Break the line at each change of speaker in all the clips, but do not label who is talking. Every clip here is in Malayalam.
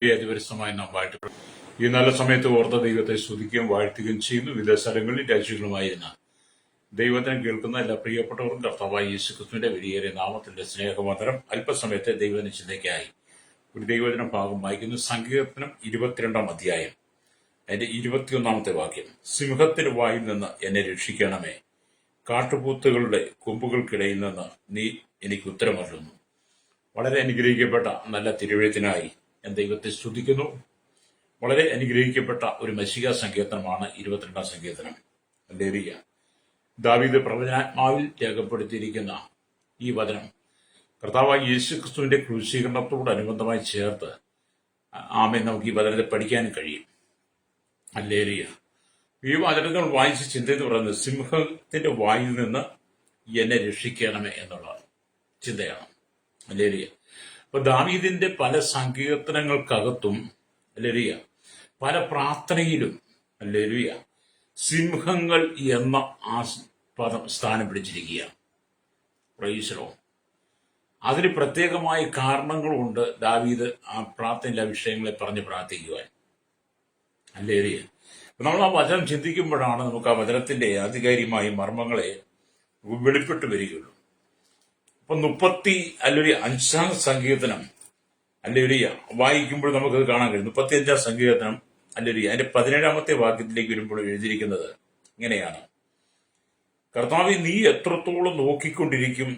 ദിവസമായി നാം വാഴ്ത്തപ്പെടും. ഈ നല്ല സമയത്ത് ഓർത്ത ദൈവത്തെ സ്തുതിക്കുകയും വാഴ്ത്തുകയും ചെയ്യുന്നു. വിവിധ സ്ഥലങ്ങളിൽ രാജ്യങ്ങളുമായിരുന്ന ദൈവത്തിനെ കേൾക്കുന്ന എല്ലാ പ്രിയപ്പെട്ടവർക്കും കർത്താവായ യേശുക്രിസ്തുവിന്റെ വിലയേറിയ നാമത്തിന്റെ സ്നേഹവന്ദനം. അല്പസമയത്തെ ദൈവത്തിന്റെ ചിന്തയ്ക്കായി ഒരു ദൈവവചന ഭാഗം വായിക്കുന്നു. സങ്കീർത്തനം 22-ാം അധ്യായം അതിന്റെ 21-ാമത്തെ വാക്യം. സിംഹത്തിന്റെ വായിൽ നിന്ന് എന്നെ രക്ഷിക്കണമേ, കാട്ടുപൂത്തുകളുടെ കൊമ്പുകൾക്കിടയിൽ നിന്ന് നീ എനിക്ക് ഉത്തരമരുളുന്നു. വളരെ അനുഗ്രഹിക്കപ്പെട്ട നല്ല തിരുവെഴുത്തിനായി ഞാൻ ദൈവത്തെ സ്തുതിക്കുന്നു. വളരെ അനുഗ്രഹിക്കപ്പെട്ട ഒരു മശിക സങ്കീർത്തനമാണ് 22-ാം സങ്കീർത്തനം. ഹല്ലേലൂയ. ദാവീദ് പ്രവചനാത്മാവിൽ രേഖപ്പെടുത്തിയിരിക്കുന്ന ഈ വചനം കർത്താവായ യേശുക്രിസ്തുവിന്റെ ക്രൂശീകരണത്തോടനുബന്ധമായി ചേർത്ത് ആമേൻ നമുക്ക് ഈ വചനത്തെ പഠിക്കാൻ കഴിയും. ഹല്ലേലൂയ. ഈ വചനങ്ങൾ വായിച്ച ചിന്ത എന്ന് പറയുന്നത് സിംഹത്തിന്റെ വായിൽ നിന്ന് എന്നെ രക്ഷിക്കണമേ എന്നുള്ള ചിന്തയാണ്. ഹല്ലേലൂയ. അപ്പൊ ദാവീദിന്റെ പല സങ്കീർത്തനങ്ങൾക്കകത്തും ഹല്ലേലൂയ, പല പ്രാർത്ഥനയിലും ഹല്ലേലൂയ, സിംഹങ്ങൾ എന്ന ആ പദം സ്ഥാനം പിടിച്ചിരിക്കുകയാണ്. Praise the Lord. അതിന് പ്രത്യേകമായ കാരണങ്ങളുണ്ട് ദാവീദ് ആ പ്രാർത്ഥനയിലെ വിഷയങ്ങളെ പറഞ്ഞ് പ്രാർത്ഥിക്കുവാൻ. ഹല്ലേലൂയ. നമ്മൾ ആ വചനം ചിന്തിക്കുമ്പോഴാണ് നമുക്ക് ആ വചനത്തിന്റെ ആധികാരികമായ മർമ്മങ്ങളെ വെളിപ്പെട്ട് വരികയുള്ളൂ. അപ്പൊ 35-ാം സങ്കീർത്തനം ഹല്ലേലൂയ വായിക്കുമ്പോൾ നമുക്കത് കാണാൻ കഴിയും. 35-ാം സങ്കീർത്തനം ഹല്ലേലൂയ അതിന്റെ 17-ാമത്തെ വാക്യത്തിലേക്ക് വരുമ്പോൾ എഴുതിയിരിക്കുന്നത് ഇങ്ങനെയാണ്: കർത്താവേ, നീ എത്രത്തോളം നോക്കിക്കൊണ്ടിരിക്കും?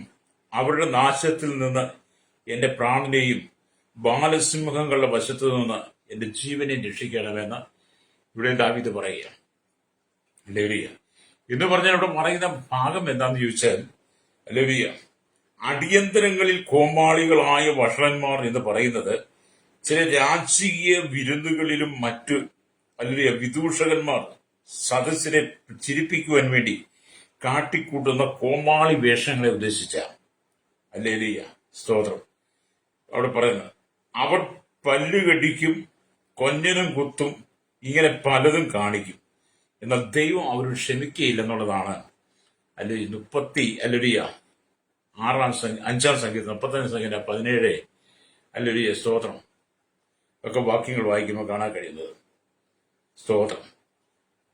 അവരുടെ നാശത്തിൽ നിന്ന് എന്റെ പ്രാണനെയും ബാലസിംഹങ്ങളുടെ വശത്തു നിന്ന് എന്റെ ജീവനെ രക്ഷിക്കണമെന്ന് ഇവിടെ ദാവീദ് പറയുക. ഹല്ലേലൂയ. എന്ന് പറഞ്ഞാൽ ഇവിടെ പറയുന്ന ഭാഗം എന്താണെന്ന് ചോദിച്ചാൽ ഹല്ലേലൂയ, അടിയന്തരങ്ങളിൽ കോമാളികളായ വഷളന്മാർ എന്ന് പറയുന്നത് ചില രാജകീയ വിരുന്നുകളിലും മറ്റു ഹല്ലേലൂയ വിദൂഷകന്മാർ സദസ്സിനെ ചിരിപ്പിക്കുവാൻ വേണ്ടി കാട്ടിക്കൂട്ടുന്ന കോമാളി വേഷങ്ങളെ ഉദ്ദേശിച്ച ഹല്ലേലൂയ സ്തോത്രം. അവിടെ പറയുന്നത് അവർ പല്ലുകടിക്കും, കൊഞ്ഞനും കുത്തും, ഇങ്ങനെ പലതും കാണിക്കും, എന്നാൽ ദൈവം അവരോട് ക്ഷമിക്കുകയില്ലെന്നുള്ളതാണ് ഹല്ലേലൂയ 5-ാം സങ്കീർത്തനം 35-ാം സങ്കീർത്തനം 17 ഹല്ലേലൂയ സ്തോത്രം ഒക്കെ വാക്യങ്ങൾ വായിക്കുമ്പോൾ കാണാൻ കഴിയുന്നത്. സ്തോത്രം.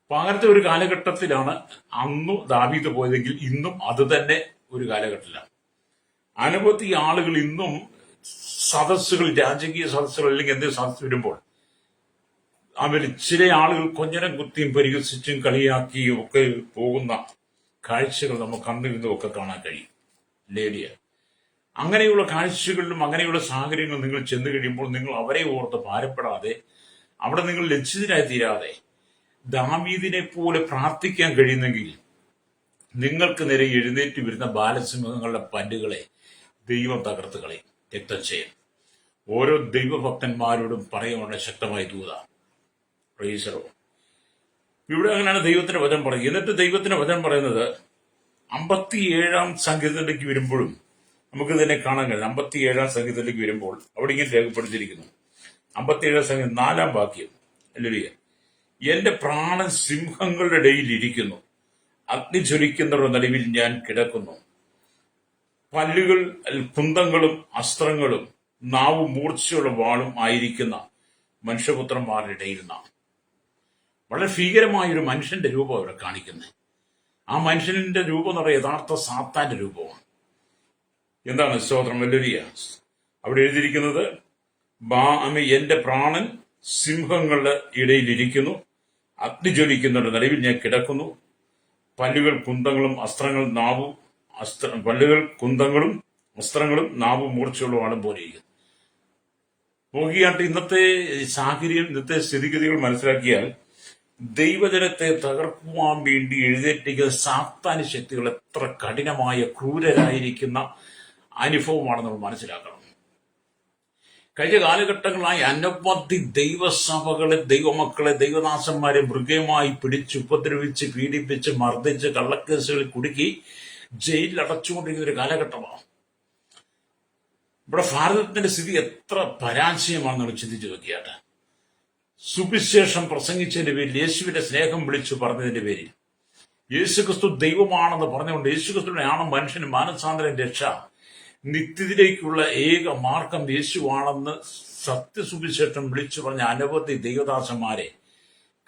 അപ്പൊ അങ്ങനത്തെ ഒരു കാലഘട്ടത്തിലാണ് അന്നു ദാവീദ് പോയതെങ്കിൽ ഇന്നും അത് തന്നെ ഒരു കാലഘട്ടത്തിലാണ്. അനവധി ആളുകൾ ഇന്നും സദസ്സുകൾ, രാജകീയ സദസ്സുകൾ അല്ലെങ്കിൽ എന്തെങ്കിലും സദസ്സ് വരുമ്പോൾ അവരിൽ ചില ആളുകൾ കൊഞ്ഞനം കുത്തിയും പരിഹസിച്ചും കളിയാക്കിയും ഒക്കെ പോകുന്ന കാഴ്ചകൾ നമുക്ക് അന്നിരുന്നും ഒക്കെ കാണാൻ കഴിയും. ലേഡിയ, അങ്ങനെയുള്ള കാഴ്ചകളിലും അങ്ങനെയുള്ള സാഹചര്യങ്ങളും നിങ്ങൾ ചെന്ന് കഴിയുമ്പോൾ നിങ്ങൾ അവരെ ഓർത്ത് ഭാരപ്പെടാതെ, അവിടെ നിങ്ങൾ ലജ്ജിതരായി തീരാതെ ദാവീദിനെ പോലെ പ്രാർത്ഥിക്കാൻ കഴിയുന്നെങ്കിൽ നിങ്ങൾക്ക് നേരെ എഴുന്നേറ്റ് വരുന്ന ബാലസിംഹങ്ങളുടെ പല്ലുകളെ ദൈവം തകർത്ത് കളയും, രക്തം ചെയ്യും. ഓരോ ദൈവഭക്തന്മാരോടും പറയുവാനുള്ള ശക്തമായ ദൂത. Price the Lord. ഇവിടെ അങ്ങനെയാണ് ദൈവത്തിന്റെ വചനം പറയുന്നത്. എന്നിട്ട് ദൈവത്തിന്റെ വചനം പറയുന്നത് 57-ാം സങ്കീർത്തനത്തിലേക്ക് വരുമ്പോഴും നമുക്ക് തന്നെ കാണാൻ കഴിയും. 57-ാം സങ്കീർത്തനത്തിലേക്ക് വരുമ്പോൾ അവിടെ ഇങ്ങനെ രേഖപ്പെടുത്തിയിരിക്കുന്നു. 57-ാം സങ്കീർത്തനം 4-ാം വാക്യം. ഹല്ലേലൂയ. എന്റെ പ്രാണൻ സിംഹങ്ങളുടെ ഇടയിൽ ഇരിക്കുന്നു, അഗ്നി ജ്വലിക്കുന്നവരുടെ നടുവിൽ ഞാൻ കിടക്കുന്നു. പല്ലുകൾ കുന്തങ്ങളും അസ്ത്രങ്ങളും നാവ് മൂർച്ചയുള്ള വാളും ആയിരിക്കുന്ന മനുഷ്യപുത്രന്മാരുടെ ഇടയിൽ നിന്നാണ്. വളരെ ഭീകരമായൊരു മനുഷ്യന്റെ രൂപം അവിടെ കാണിക്കുന്നത്. ആ മനുഷ്യന്റെ രൂപം എന്ന് പറയുന്നത് യഥാർത്ഥ സാത്താന്റെ രൂപമാണ്. എന്താണ് സ്തോത്രം. ഹല്ലേലൂയ. അവിടെ എഴുതിയിരിക്കുന്നത് എന്റെ പ്രാണൻ സിംഹങ്ങളുടെ ഇടയിൽ ഇരിക്കുന്നു, അഗ്നി ജ്വലിക്കുന്നവരുടെ നടുവിൽ ഞാൻ കിടക്കുന്നു. പല്ലുകൾ കുന്തങ്ങളും അസ്ത്രങ്ങളും നാവും മൂർച്ചയുള്ള വാളും പോലെ ഇരിക്കുന്നു. നോക്കിയാട്ട് ഇന്നത്തെ സാഹചര്യം, ഇന്നത്തെ സ്ഥിതിഗതികൾ മനസ്സിലാക്കിയാൽ ദൈവജനത്തെ തകർക്കുവാൻ വേണ്ടി എഴുന്നേറ്റിരിക്കുന്ന സാത്താന്യ ശക്തികൾ എത്ര കഠിനമായ ക്രൂരരായിരിക്കുന്ന അനുഭവമാണെന്ന് നമ്മൾ മനസ്സിലാക്കണം. കഴിഞ്ഞ കാലഘട്ടങ്ങളായി അനവധി ദൈവസഭകളെ, ദൈവമക്കളെ, ദൈവദാസന്മാരെ മൃഗമായി പിടിച്ച് ഉപദ്രവിച്ച് പീഡിപ്പിച്ച് മർദ്ദിച്ച് കള്ളക്കേസുകളിൽ കുടുക്കി ജയിലിൽ അടച്ചുകൊണ്ടിരിക്കുന്ന ഒരു കാലഘട്ടമാണ്. ഇവിടെ ഭാരതത്തിന്റെ സ്ഥിതി എത്ര പരാജയമാണെന്ന് ചിന്തിച്ചു നോക്കിയാട്ട്. സുവിശേഷം പ്രസംഗിച്ചതിന്റെ പേരിൽ, യേശുവിന്റെ സ്നേഹം വിളിച്ചു പറഞ്ഞതിന്റെ പേരിൽ, യേശുക്രിസ്തു ദൈവമാണെന്ന് പറഞ്ഞുകൊണ്ട് യേശുക്രിസ്തുവിനെയാണ് മനുഷ്യന് മാനസാന്തരം രക്ഷ, നിത്യത്തിലേക്കുള്ള ഏക മാർഗം യേശുവാണെന്ന് സത്യസുവിശേഷം വിളിച്ചു പറഞ്ഞ അനവധി ദൈവദാസന്മാരെ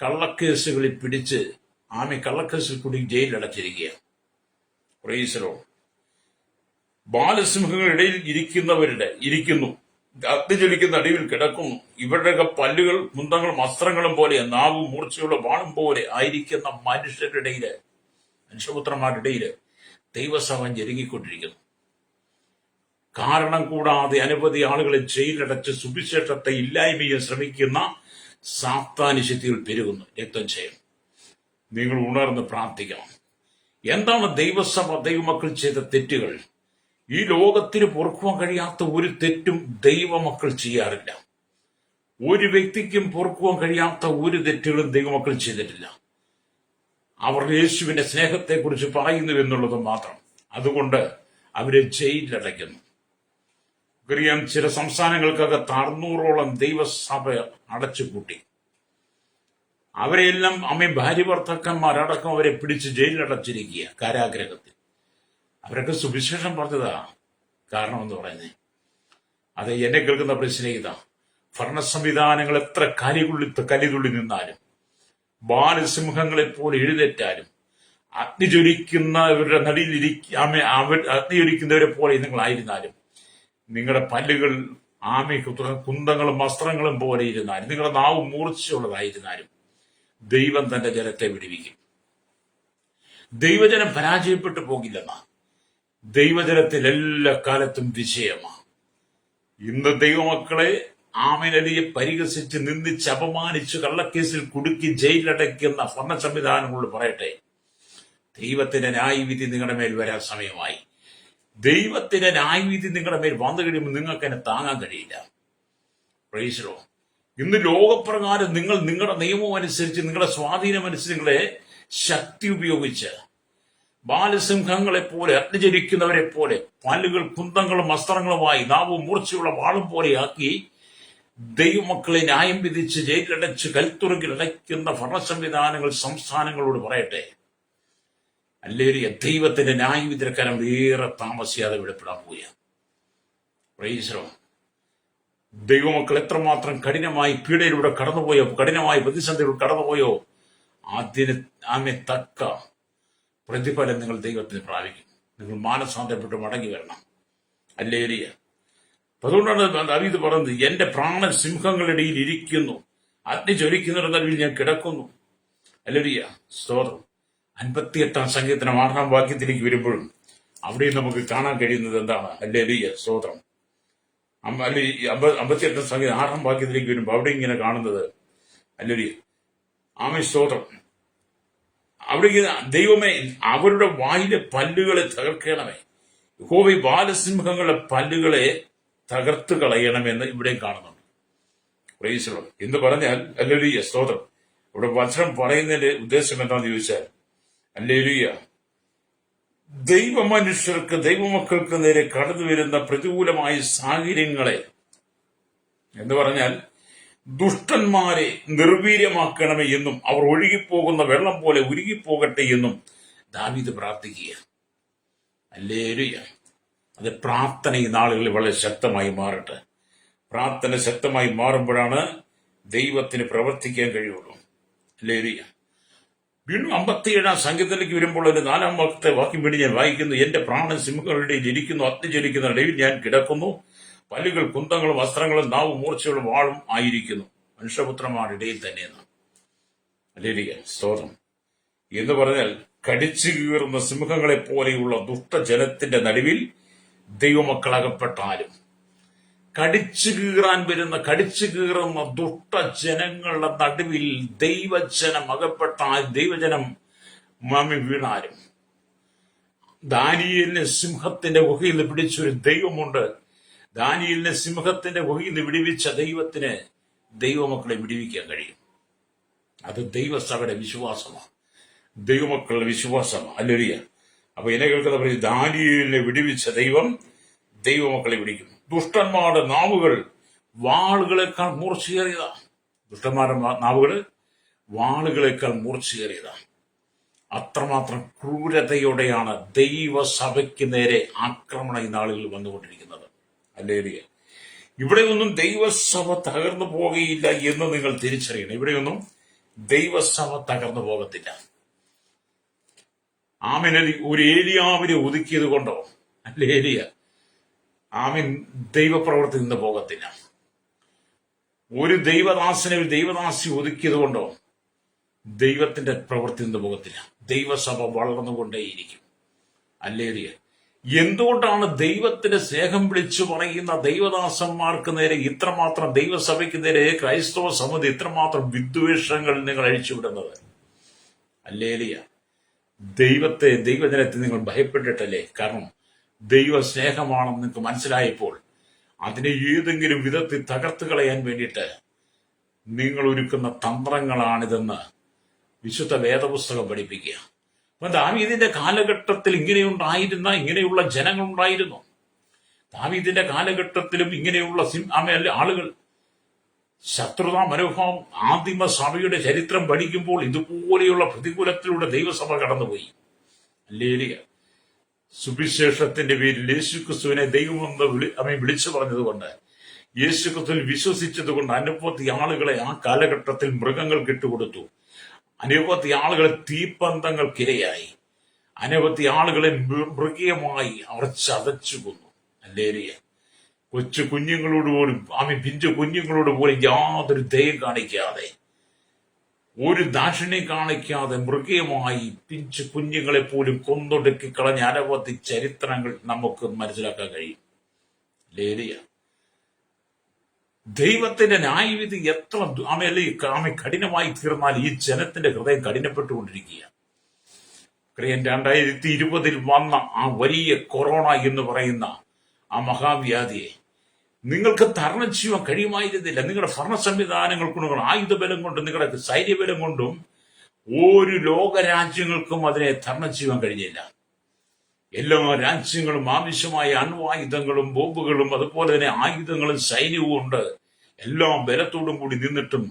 കള്ളക്കേസുകളിൽ പിടിച്ച് കള്ളക്കേസിൽ കൂടി ജയിലിലടച്ചിരിക്കുകയാണ്. Praise Lord. ബാലസിംഹങ്ങളുടെ ഇടയിൽ ഇരിക്കുന്നു, അഗ്നിജ്വലിക്കുന്ന അടിയിൽ കിടക്കുന്നു. ഇവരുടെയൊക്കെ പല്ലുകൾ കുന്തങ്ങളും അസ്ത്രങ്ങളും പോലെ, നാവും മൂർച്ചയുള്ള വാളും പോലെ ആയിരിക്കുന്ന മനുഷ്യപുത്രന്മാരുടെ ഇടയില് ദൈവസഭ ഞെരുങ്ങിക്കൊണ്ടിരിക്കുന്നു. കാരണം കൂടാതെ അനവധി ആളുകളെ ജയിലടച്ച് സുവിശേഷത്തെ ഇല്ലായ്മയെ ശ്രമിക്കുന്ന സാത്താന്യ ശക്തികൾ പെരുകുന്നു. രക്തം ചെയ്യും. നിങ്ങൾ ഉണർന്ന് പ്രാർത്ഥിക്കണം. എന്താണ് ദൈവസഭ ദൈവമക്കൾ ചെയ്ത തെറ്റുകൾ? ഈ ലോകത്തിന് പൊറുക്കുവാൻ കഴിയാത്ത ഒരു തെറ്റും ദൈവമക്കൾ ചെയ്യാറില്ല. ഒരു വ്യക്തിക്കും പൊറുക്കുവാൻ കഴിയാത്ത ഒരു തെറ്റുകളും ദൈവമക്കൾ ചെയ്തിട്ടില്ല. അവർ യേശുവിന്റെ സ്നേഹത്തെക്കുറിച്ച് പറയുന്നു എന്നുള്ളത് മാത്രം. അതുകൊണ്ട് അവരെ ജയിലിലടയ്ക്കുന്നു. അറിയാം, ചില സംസ്ഥാനങ്ങൾക്കകത്ത് 600ഓളം ദൈവസഭ അടച്ചുപൂട്ടി. അവരെല്ലാം ഭാര്യ ഭർത്താക്കന്മാരടക്കം അവരെ പിടിച്ച് ജയിലിലടച്ചിരിക്കുക, കാരാഗ്രഹത്തിൽ. അവരൊക്കെ സുവിശേഷം പറഞ്ഞതാ. കാരണം എന്ന് പറയുന്നത് അത് എന്നെ കേൾക്കുന്ന പ്രശ്നയിതാ. ഭരണ സംവിധാനങ്ങൾ എത്ര കലിതുള്ളി നിന്നാലും, ബാലസിംഹങ്ങളെപ്പോലെ എഴുന്നേറ്റാലും, അഗ്നിജ്വലിക്കുന്നവരുടെ അഗ്നിജ്വലിക്കുന്നവരെ പോലെ നിങ്ങളായിരുന്നാലും, നിങ്ങളുടെ പല്ലുകൾ കുന്തങ്ങളും വസ്ത്രങ്ങളും പോലെ ഇരുന്നാലും, നിങ്ങളുടെ നാവ് മൂർച്ചയുള്ളതായിരുന്നാലും, ദൈവം തന്റെ ജനത്തെ വിടുവിക്കും. ദൈവജനം പരാജയപ്പെട്ടു പോകില്ലെന്നാ. ദൈവജനത്തിൽ എല്ലാ കാലത്തും വിജയമാണ്. ഇന്ന് ദൈവമക്കളെ ആമനലിയെ പരിഹസിച്ച്, നിന്ദിച്ച്, അപമാനിച്ച്, കള്ളക്കേസിൽ കുടുക്കി ജയിലടയ്ക്കുന്ന ഭരണ സംവിധാനങ്ങളോട് പറയട്ടെ, ദൈവത്തിന്റെ ന്യായവിധി നിങ്ങളുടെ മേൽ വരാൻ സമയമായി. ദൈവത്തിന്റെ ന്യായവിധി നിങ്ങളുടെ മേൽ വന്നു കഴിയുമ്പോൾ നിങ്ങൾക്ക് എന്നെ താങ്ങാൻ കഴിയില്ല. Praise lord. ഇന്ന് ലോകപ്രകാരം നിങ്ങൾ നിങ്ങളുടെ നിയമം അനുസരിച്ച്, നിങ്ങളുടെ സ്വാധീനം അനുസരിച്ച്, നിങ്ങളെ ശക്തി ഉപയോഗിച്ച് ബാലസിംഹങ്ങളെ പോലെ, അഗ്നിജ്വലിക്കുന്നവരെ പോലെ, പല്ലുകൾ കുന്തങ്ങളും വസ്ത്രങ്ങളുമായി, നാവും മൂർച്ചയുള്ള വാളും പോലെയാക്കി ദൈവമക്കളെ ന്യായം വിധിച്ച് ജയിലടച്ച് കൽത്തുറുകിൽ അടയ്ക്കുന്ന ഭരണ സംവിധാനങ്ങൾ സംസ്ഥാനങ്ങളോട് പറയട്ടെ, അല്ലേറിയ ദൈവത്തിന്റെ ന്യായവിധിക്കരം ഏറെ താമസിയാതെ വെളിപ്പെടാൻ പോവുകയാണ്. Praise lord. ദൈവമക്കൾ എത്രമാത്രം കഠിനമായി പീഡയിലൂടെ കടന്നുപോയോ, കഠിനമായ പ്രതിസന്ധിയിലൂടെ കടന്നുപോയോ, അതിന് തക്ക പ്രതിഫലം നിങ്ങൾ ദൈവത്തിന് പ്രാപിക്കും. നിങ്ങൾ മാനസാന്തരപ്പെട്ട് മടങ്ങി വരണം. ഹല്ലേലൂയ. അതുകൊണ്ടാണ് ദാവീദ് പറയുന്നത്, എന്റെ പ്രാണൻ സിംഹങ്ങളുടെ ഇടയിൽ ഇരിക്കുന്നു, അഗ്നി ജ്വലിക്കുന്നവരുടെ നടുവിൽ ഞാൻ കിടക്കുന്നു. ഹല്ലേലൂയ. സ്തോത്രം. 58-ാം സങ്കീർത്തനം 6-ാം വാക്യത്തിലേക്ക് വരുമ്പോഴും അവിടെയും നമുക്ക് കാണാൻ കഴിയുന്നത് എന്താണ്? ഹല്ലേലൂയ. സ്തോത്രം. 58-ാം സങ്കീർത്തനം 6-ാം വാക്യത്തിലേക്ക് വരുമ്പോൾ അവിടെ ഇങ്ങനെ കാണുന്നത്, ഹല്ലേലൂയ, ആമേൻ, സ്തോത്രം. അവിടെ ദൈവമേ, അവരുടെ വായിലെ പല്ലുകളെ തകർക്കണമേ, യഹോവേ ബാലസിംഹങ്ങളുടെ പല്ലുകളെ തകർത്ത് കളയണമെന്ന് ഇവിടെയും കാണുന്നുണ്ട്. Praise lord. എന്ന് പറഞ്ഞാൽ, ഹല്ലേലൂയ, സ്തോത്രം, ഇവിടെ വചനം പറയുന്നതിന്റെ ഉദ്ദേശം എന്താണെന്ന് ചോദിച്ചാൽ, ഹല്ലേലൂയ, ദൈവമനുഷ്യർക്ക്, ദൈവമക്കൾക്ക് നേരെ കടന്നു വരുന്ന പ്രതികൂലമായ സാഹചര്യങ്ങളെ എന്ന് പറഞ്ഞാൽ ദുഷ്ടന്മാരെ നിർവീര്യമാക്കണമേ എന്നും അവർ ഒഴുകിപ്പോകുന്ന വെള്ളം പോലെ ഉരുകിപ്പോകട്ടെ എന്നും ദാവീദ് പ്രാർത്ഥിക്കുക. ഹല്ലേലൂയ. അത് പ്രാർത്ഥന ഈ നാളുകളിൽ വളരെ ശക്തമായി മാറട്ടെ. പ്രാർത്ഥന ശക്തമായി മാറുമ്പോഴാണ് ദൈവത്തിന് പ്രവർത്തിക്കാൻ കഴിയുള്ളൂ. ഹല്ലേലൂയ. വീണ്ടും 57-ാം സങ്കീർത്തനത്തിലേക്ക് വരുമ്പോൾ ഒരു 4-ാം വാക്യം വേണ്ടി ഞാൻ വായിക്കുന്നു, എന്റെ പ്രാണൻ സിംഹങ്ങളുടെ ഇരിക്കുന്നു, അഗ്നി ജ്വലിക്കുന്ന ഇടയിൽ ഞാൻ കിടക്കുന്നു, പല്ലുകൾ കുന്തങ്ങളും വസ്ത്രങ്ങളും നാവും മൂർച്ചയുള്ള വാളും ആയിരിക്കുന്നു. മനുഷ്യപുത്രന്മാരുടെ ഇടയിൽ തന്നെയെന്ന്. ഹല്ലേലൂയ, സ്തോത്രം. എന്ന് പറഞ്ഞാൽ കടിച്ചു കീറുന്ന സിംഹങ്ങളെ പോലെയുള്ള ദുഷ്ടജനത്തിന്റെ നടുവിൽ ദൈവമക്കളകപ്പെട്ടാലും, കടിച്ചു കീറുന്ന ദുഷ്ടജനങ്ങളുടെ നടുവിൽ ദൈവജനം അകപ്പെട്ടാൽ, ദൈവജനം വീണാലും, ദാനിയേലിനെ സിംഹത്തിന്റെ ഗുഹയിൽ നിന്ന് പിടിച്ചൊരു ദൈവമുണ്ട്. ദാനിയേലിനെ സിംഹത്തിന്റെ ഗുഹയിൽ നിന്ന് വിടുവിച്ച ദൈവത്തിന് ദൈവമക്കളെ വിടുവിക്കാൻ കഴിയും. അത് ദൈവസഭയുടെ വിശ്വാസമാണ്, ദൈവമക്കളുടെ വിശ്വാസമാണ്. ഹല്ലേലൂയ. അപ്പൊ എന്നെ കേൾക്കുന്ന ദാനിയേലിനെ വിടുവിച്ച ദൈവം ദൈവമക്കളെ വിടിക്കും. ദുഷ്ടന്മാരുടെ നാവുകൾ വാളുകളെക്കാൾ മൂർച്ചയേറിയതാണ്. ദുഷ്ടന്മാരുടെ നാവുകൾ വാളുകളെക്കാൾ മൂർച്ചയേറിയതാണ്. അത്രമാത്രം ക്രൂരതയോടെയാണ് ദൈവസഭയ്ക്ക് നേരെ ആക്രമണം ഈ നാളുകളിൽ വന്നുകൊണ്ടിരിക്കുന്നത്. ഹല്ലേലൂയ. ഇവിടെയൊന്നും ദൈവസഭ തകർന്നു പോകുകയില്ല എന്ന് നിങ്ങൾ തിരിച്ചറിയണം. ഇവിടെയൊന്നും ദൈവസഭ തകർന്നു പോകത്തില്ല. ആമീൻ. ഒരു ഏലിയാവിനെ ഒതുക്കിയത് കൊണ്ടോ അല്ല ഏലിയ ആമീൻ ദൈവപ്രവൃത്തി നിന്ന് പോകത്തില്ല. ഒരു ദൈവദാസനെ ഒരു ദൈവദാസി ഒതുക്കിയത് കൊണ്ടോ ദൈവത്തിന്റെ പ്രവൃത്തി നിന്ന് പോകത്തില്ല. ദൈവസഭ വളർന്നുകൊണ്ടേയിരിക്കും. അല്ലേലിയ. എന്തുകൊണ്ടാണ് ദൈവത്തിന്റെ സ്നേഹം വിളിച്ചു പറയുന്ന ദൈവദാസന്മാർക്ക് നേരെ ഇത്രമാത്രം, ദൈവസഭയ്ക്ക് നേരെ ക്രൈസ്തവ സമിതി ഇത്രമാത്രം വിദ്വേഷങ്ങൾ നിങ്ങൾ അഴിച്ചുവിടുന്നത്? അല്ലേലിയ. ദൈവജനത്തെ നിങ്ങൾ ഭയപ്പെട്ടിട്ടല്ലേ? കാരണം ദൈവ സ്നേഹമാണെന്ന് നിങ്ങൾക്ക് മനസ്സിലായപ്പോൾ അതിനെ ഏതെങ്കിലും വിധത്തിൽ തകർത്ത് കളയാൻ വേണ്ടിയിട്ട് നിങ്ങൾ ഒരുക്കുന്ന തന്ത്രങ്ങളാണിതെന്ന് വിശുദ്ധ വേദപുസ്തകം പഠിപ്പിക്കുക. അപ്പൊ ദാവീദിന്റെ കാലഘട്ടത്തിൽ ഇങ്ങനെയുള്ള ജനങ്ങളുണ്ടായിരുന്നു. ദാവീദിന്റെ കാലഘട്ടത്തിലും ഇങ്ങനെയുള്ള ആളുകൾ. ശത്രുതാ മനോഭാവം. ആദിമ സഭയുടെ ചരിത്രം പഠിക്കുമ്പോൾ ഇതുപോലെയുള്ള പ്രതികൂലത്തിലൂടെ ദൈവസഭ കടന്നുപോയി. അല്ലേലിയ. സുവിശേഷത്തിന്റെ പേരിൽ യേശുക്രിസ്തുവിനെ ദൈവമെന്ന് വിളിച്ചു പറഞ്ഞതുകൊണ്ട്, യേശുക്രിസ്തുവിൽ വിശ്വസിച്ചതുകൊണ്ട് അനവധി ആളുകളെ ആ കാലഘട്ടത്തിൽ മൃഗങ്ങൾ കിട്ടുകൊടുത്തു. അനവധി ആളുകളെ തീപ്പന്തങ്ങൾക്കിരയായി. അനവധി ആളുകളെ മൃഗീയമായി അവർ ചതച്ചു കൊന്നു. അല്ലേലിയ. കൊച്ചു കുഞ്ഞുങ്ങളോട് പോലും പിഞ്ചു കുഞ്ഞുങ്ങളോട് പോലും യാതൊരു ദയം കാണിക്കാതെ, ഒരു ദാക്ഷിണ്യം കാണിക്കാതെ മൃഗീയമായി പിഞ്ചു കുഞ്ഞുങ്ങളെ പോലും കൊന്നൊടുക്കി കളഞ്ഞ അനവധി ചരിത്രങ്ങൾ നമുക്ക് മനസ്സിലാക്കാൻ കഴിയും. ലേലിയ. ദൈവത്തിന്റെ ന്യായവിധി എത്ര കഠിനമായി തീർന്നാൽ ഈ ജനത്തിന്റെ ഹൃദയം കഠിനപ്പെട്ടുകൊണ്ടിരിക്കുക. 2020 വന്ന ആ വലിയ കൊറോണ എന്ന് പറയുന്ന ആ മഹാവ്യാധിയെ നിങ്ങൾക്ക് തരണം ചെയ്യാൻ കഴിയുമായിരുന്നില്ല. നിങ്ങളുടെ ഭരണ സംവിധാനങ്ങൾ കൊണ്ട്, നിങ്ങളുടെ ആയുധബലം കൊണ്ടും, നിങ്ങളുടെ സൈന്യബലം കൊണ്ടും ഒരു ലോകരാജ്യങ്ങൾക്കും അതിനെ തരണം ചെയ്യാൻ കഴിഞ്ഞില്ല. എല്ലാ രാജ്യങ്ങളും ആവശ്യമായ അണ്വായുധങ്ങളും ബോംബുകളും അതുപോലെ തന്നെ ആയുധങ്ങളും സൈന്യവും ഉണ്ട്. എല്ലാ ബലത്തോടും കൂടി നിന്നിട്ടും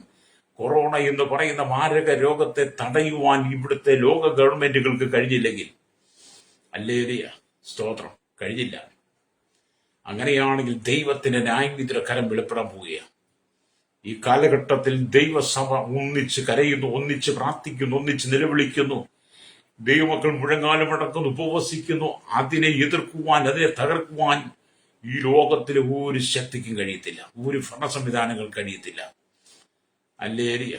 കൊറോണ എന്ന് പറയുന്ന മാരക രോഗത്തെ തടയുവാൻ ഇവിടുത്തെ ലോക ഗവൺമെന്റുകൾക്ക് കഴിഞ്ഞില്ലെങ്കിൽ, അല്ലേലിയ സ്തോത്രം, കഴിഞ്ഞില്ല. അങ്ങനെയാണെങ്കിൽ ദൈവത്തിന്റെ ന്യായവിധിയുടെ കരം വെളിപ്പെടാൻ പോവുകയാണ്. ഈ കാലഘട്ടത്തിൽ ദൈവസഭ ഒന്നിച്ച് കരയുന്നു, ഒന്നിച്ച് പ്രാർത്ഥിക്കുന്നു, ഒന്നിച്ച് നിലവിളിക്കുന്നു. ദൈവമക്കൾ മുഴങ്ങാലുമടക്കുന്നു, ഉപവസിക്കുന്നു. അതിനെ എതിർക്കുവാൻ, അതിനെ തകർക്കുവാൻ ഈ ലോകത്തിലെ ഒരു ശക്തിക്കും കഴിയത്തില്ല, ഒരു ഭരണ സംവിധാനങ്ങൾ കഴിയത്തില്ല. അല്ലേലിയ.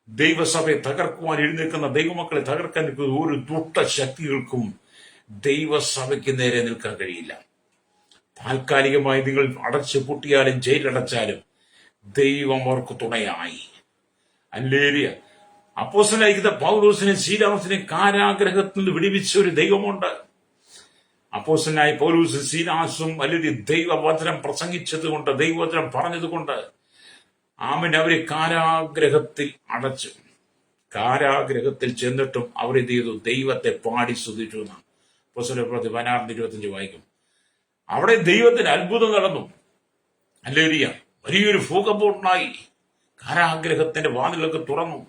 ദൈവസഭയെ തകർക്കുവാൻ എഴുന്നേൽക്കുന്ന ദൈവമക്കളെ തകർക്കാൻ നിൽക്കുന്ന ഒരു ദുഷ്ടശക്തികൾക്കും ദൈവസഭയ്ക്ക് നേരെ നിൽക്കാൻ കഴിയില്ല. താൽക്കാലികമായി നിങ്ങൾ അടച്ചു പൂട്ടിയാലും ജയിലടച്ചാലും ദൈവം അവർക്ക് തുണയായി. അല്ലേലിയ. അപ്പോസ്തലനായ പൗലോസിനെ ശീലാസിനെ കാരാഗ്രഹത്തിൽ നിന്ന് വിടുവിച്ച ഒരു ദൈവമുണ്ട്. അപ്പോസ്തലനായ പൗലോസും ശീലാസും അല്ലെങ്കിൽ ദൈവവചനം പ്രസംഗിച്ചത് കൊണ്ട്, ദൈവവചനം പറഞ്ഞതുകൊണ്ട് അവരെ കാരാഗ്രഹത്തിൽ അടച്ചു. കാരാഗ്രഹത്തിൽ ചെന്നിട്ടും അവരെന്ത് ചെയ്തു? ദൈവത്തെ പാടി സ്തുതിച്ചു എന്നാണ് അപ്പോസ്തലപ്രവൃത്തി 16:25 വായിക്കും. അവിടെ ദൈവത്തിന് അത്ഭുതം നടന്നു. ഹല്ലേലൂയ. വലിയൊരു ഭൂകമ്പമുണ്ടായി. കാരാഗ്രഹത്തിന്റെ വാതിലൊക്കെ തുറന്നു.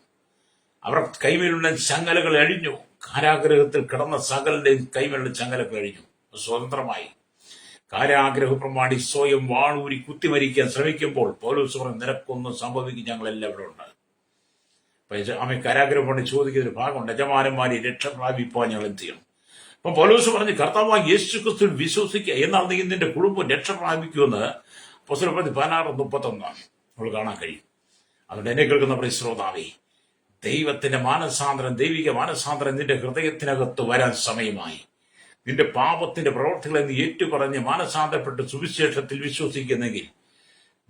അവർ കൈമേലുള്ള ചങ്ങലകൾ അഴിഞ്ഞു. കാരാഗ്രഹത്തിൽ കിടന്ന സകലരുടെയും കൈമേലുള്ള ചങ്ങലകൾ അഴിഞ്ഞു. സ്വതന്ത്രമായി. കാരാഗ്രഹ പ്രമാണി സ്വയം വാളൂരി കുത്തിമരിക്കാൻ ശ്രമിക്കുമ്പോൾ പൗലോസ് പറഞ്ഞു, നിനക്കൊന്നും സംഭവിക്കും, ഞങ്ങളെല്ലാം ഇവിടെ ഉണ്ട്. കാരാഗ്രഹം കൊണ്ട് ചോദിക്കുന്ന ഒരു ഭാഗമുണ്ട്, യജമാനന്മാരെ രക്ഷ പ്രാപിപ്പാൻ ഞങ്ങൾ എന്ത് ചെയ്യണം? അപ്പൊ പൗലോസ് പറഞ്ഞു, കർത്താവായ യേശുക്രിസ്തുവിൽ വിശ്വസിക്കുക, എന്നാൽ നീ നിന്റെ കുടുംബം രക്ഷ പ്രാപിക്കുമെന്ന് അപ്പോസ്തലപ്രവൃത്തി 16:31 നമ്മൾ കാണാൻ കഴിയും. അതുകൊണ്ട് എന്നെ കേൾക്കുന്ന ശ്രോതാവേ, ദൈവത്തിന്റെ മാനസാന്തരം, ദൈവിക മാനസാന്തരം നിന്റെ ഹൃദയത്തിനകത്ത് വരാൻ സമയമായി. നിന്റെ പാപത്തിന്റെ പ്രവർത്തികളെ നീ ഏറ്റുപറഞ്ഞ് മാനസാന്തരപ്പെട്ട് സുവിശേഷത്തിൽ വിശ്വസിക്കുന്നെങ്കിൽ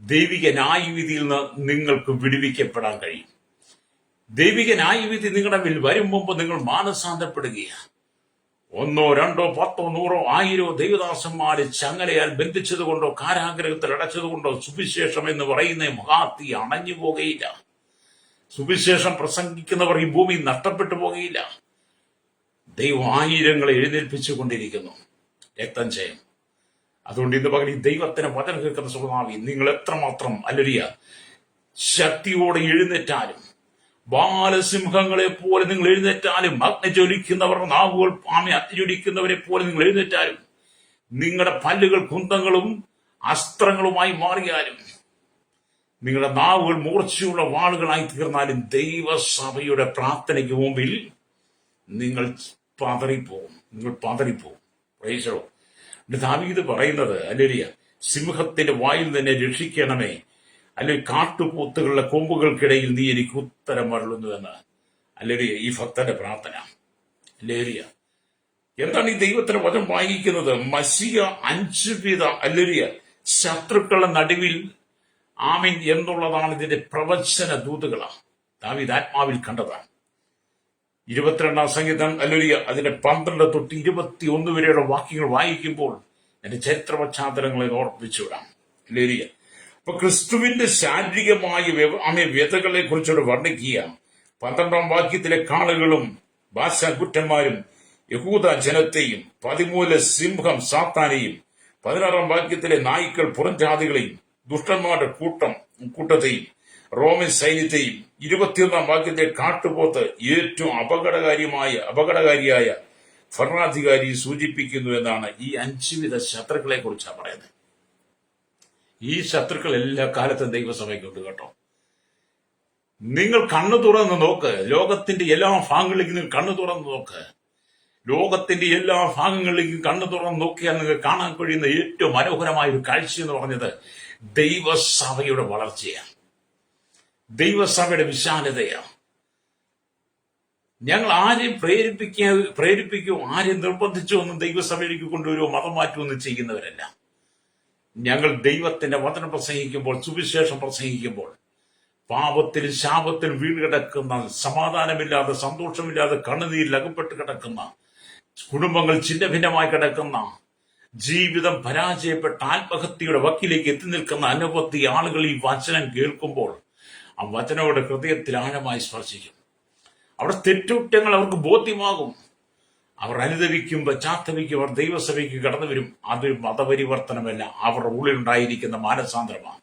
ദൈവിക ന്യായവിധിയിൽ നിന്ന് നിങ്ങൾക്ക് വിടുവിക്കപ്പെടാൻ കഴിയും. ദൈവിക ന്യായവിധി നിങ്ങളുടെ മേൽ വരും മുമ്പ് നിങ്ങൾ മാനസാന്തരപ്പെടുകയാണ്. 1, 2, 10, 100, 1000 ദൈവദാസന്മാരെ ചങ്ങലയാൽ ബന്ധിച്ചതുകൊണ്ടോ കാരാഗ്രഹത്തിൽ അടച്ചതുകൊണ്ടോ സുവിശേഷം എന്ന് പറയുന്ന മഹാത്തി അണഞ്ഞു പോകുകയില്ല. സുവിശേഷം പ്രസംഗിക്കുന്നവർ ഈ ഭൂമി നഷ്ടപ്പെട്ടു പോകുകയില്ല. ദൈവം ആയിരങ്ങളെ എഴുന്നേൽപ്പിച്ചുകൊണ്ടിരിക്കുന്നു. രക്തം ചെയ്യും. അതുകൊണ്ട് ഇന്ന് പകൽ ഈ ദൈവത്തിന് വചനം കേൾക്കുന്ന സുഖമാവി, നിങ്ങൾ എത്രമാത്രം അല്ലരിയ ശക്തിയോടെ എഴുന്നേറ്റാലും, ബാലസിംഹങ്ങളെ പോലെ നിങ്ങൾ എഴുന്നേറ്റാലും, അഗ്നി ജ്വലിക്കുന്നവർ നാവുകൾ അഗ്നി ജ്വലിക്കുന്നവരെ പോലെ നിങ്ങൾ എഴുന്നേറ്റാലും, നിങ്ങളുടെ പല്ലുകൾ കുന്തങ്ങളും അസ്ത്രങ്ങളുമായി മാറിയാലും, നിങ്ങളുടെ നാവുകൾ മൂർച്ചയുള്ള വാളുകളായി തീർന്നാലും ദൈവസഭയുടെ പ്രാർത്ഥനയ്ക്ക് മുമ്പിൽ നിങ്ങൾ പതറിപ്പോവും. പ്രൈസോ. ദാവീദ് പറയുന്നത്, അല്ലേലിയ, സിംഹത്തിന്റെ വായിൽ തന്നെ രക്ഷിക്കണമേ, അല്ലെങ്കിൽ കാട്ടുപോത്തുകളുടെ കൊമ്പുകൾക്കിടയിൽ നീ എനിക്ക് ഉത്തരം അരുളുന്നുവെന്ന്, അല്ലേലിയ, ഈ ഭക്തന്റെ പ്രാർത്ഥന. അല്ലേലിയ. എന്താണ് ഈ ദൈവത്തിന്റെ വചനം വായിക്കുന്നത്? മസിയ 5 വിധ, അല്ലേലിയ, ശത്രുക്കളുടെ നടുവിൽ ആമീൻ എന്നുള്ളതാണ് ഇതിന്റെ പ്രവചന ദൂതുകളാണ്. ദാവീദ് ആത്മാവിൽ കണ്ടതാണ്. 22-ാം സംഗീതം, അല്ലേലിയ, അതിന്റെ 12 തൊട്ട് 21 വരെയുള്ള വാക്യങ്ങൾ വായിക്കുമ്പോൾ എന്റെ ചരിത്ര പശ്ചാത്തലങ്ങളെ ഓർപ്പിച്ചുവിടാം. അല്ലേലിയ. അപ്പൊ ക്രിസ്തുവിന്റെ ശാരീരികമായ വ്യതകളെ കുറിച്ചോട് വർണ്ണിക്കുക. 12-ാം വാക്യത്തിലെ കാളുകളും ഭാഷാകുറ്റന്മാരും യഹൂദ ജനത്തെയും, 13 സിംഹം സാത്താനെയും, 16-ാം വാക്യത്തിലെ നായ്ക്കൾ പുറംജാതികളെയും, ദുഷ്ടന്മാരുടെ കൂട്ടത്തെയും, റോമൻ സൈന്യത്തെയും, 21-ാം വാക്യത്തിലെ കാട്ടുപോത്ത് ഏറ്റവും അപകടകാരിയായ ഭരണാധികാരിയെ സൂചിപ്പിക്കുന്നു എന്നാണ് ഈ 5 വിധ ശത്രുക്കളെ കുറിച്ചാണ് പറയുന്നത്. ഈ ശത്രുക്കൾ എല്ലാ കാലത്തും ദൈവസഭയ്ക്കുണ്ട് കേട്ടോ. നിങ്ങൾ കണ്ണു തുറന്ന് നോക്ക്. ലോകത്തിന്റെ എല്ലാ ഭാഗങ്ങളിലേക്കും നിങ്ങൾ കണ്ണു തുറന്ന് നോക്ക്. ലോകത്തിന്റെ എല്ലാ ഭാഗങ്ങളിലേക്കും കണ്ണു തുറന്ന് നോക്കിയാൽ നിങ്ങൾക്ക് കാണാൻ കഴിയുന്ന ഏറ്റവും മനോഹരമായ ഒരു കാഴ്ച എന്ന് പറഞ്ഞത് ദൈവസഭയുടെ വളർച്ചയാണ്, ദൈവസഭയുടെ വിശാലതയാണ്. ഞങ്ങൾ ആരെയും പ്രേരിപ്പിക്കുകയോ ആരെയും നിർബന്ധിച്ചോ ഒന്നും ദൈവസഭയിലേക്ക് കൊണ്ടുവരുമോ മതം മാറ്റുമൊന്നും ചെയ്യുന്നവരല്ല. ഞങ്ങൾ ദൈവത്തിന്റെ വചനം പ്രസംഗിക്കുമ്പോൾ, സുവിശേഷം പ്രസംഗിക്കുമ്പോൾ, പാപത്തിലും ശാപത്തിലും വീണ് കിടക്കുന്ന, സമാധാനമില്ലാതെ സന്തോഷമില്ലാതെ കണ്ണുനീരിൽ അകപ്പെട്ട് കിടക്കുന്ന, കുടുംബങ്ങൾ ഛിന്നഭിന്നമായി കിടക്കുന്ന, ജീവിതം പരാജയപ്പെട്ട ആത്മഹത്യയുടെ വക്കിലേക്ക് എത്തി നിൽക്കുന്ന അനവധി ആളുകൾ ഈ വചനം കേൾക്കുമ്പോൾ ആ വചനയുടെ ഹൃദയത്തിൽ ആഴമായി സ്പർശിക്കും. അവിടെ തെറ്റുകുറ്റങ്ങൾ അവർക്ക് ബോധ്യമാകും. അവർ അനുദവിക്കും, പശ്ചാത്തപിക്കും, അവർ ദൈവസഭയ്ക്ക് കടന്നു വരും. അതൊരു മതപരിവർത്തനമല്ല, അവരുടെ ഉള്ളിലുണ്ടായിരിക്കുന്ന മാനസാന്തരമാണ്.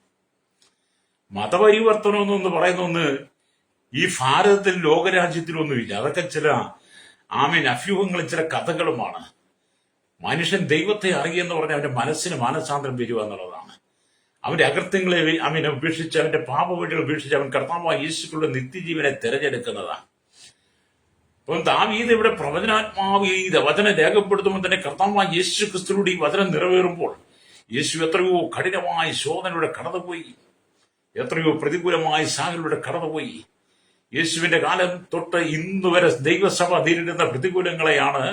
മതപരിവർത്തനം എന്ന് പറയുന്ന ഈ ഭാരതത്തിൽ ലോകരാജ്യത്തിലൊന്നുമില്ല. അതൊക്കെ ചില അഭ്യൂഹങ്ങളും ചില കഥകളുമാണ്. മനുഷ്യൻ ദൈവത്തെ അറിയെന്ന് പറഞ്ഞാൽ അവന്റെ മനസ്സിന് മാനസാന്തരം വരിക എന്നുള്ളതാണ്. അവന്റെ അകൃത്യങ്ങളെ ഉപേക്ഷിച്ച്, അവന്റെ പാപവഴികൾ ഉപേക്ഷിച്ച് അവൻ കർത്താവായ യേശുക്കളുടെ നിത്യജീവനെ തിരഞ്ഞെടുക്കുന്നതാണ്. അപ്പം ദാവീദ് ഇവിടെ പ്രവചനാത്മാവ് ഈ വചനം രേഖപ്പെടുത്തുമ്പോൾ തന്നെ കർത്താവായ യേശു ക്രിസ്തുവിലൂടെ ഈ വചനം നിറവേറുമ്പോൾ യേശു എത്രയോ കഠിനമായ ശോധനയുടെ കടന്നുപോയി, എത്രയോ പ്രതികൂലമായ സാഹചര്യങ്ങളുടെ കടന്നുപോയി. യേശുവിന്റെ കാലം തൊട്ട് ഇന്ന് വരെ ദൈവസഭ നേരിടുന്ന പ്രതികൂലങ്ങളെയാണ്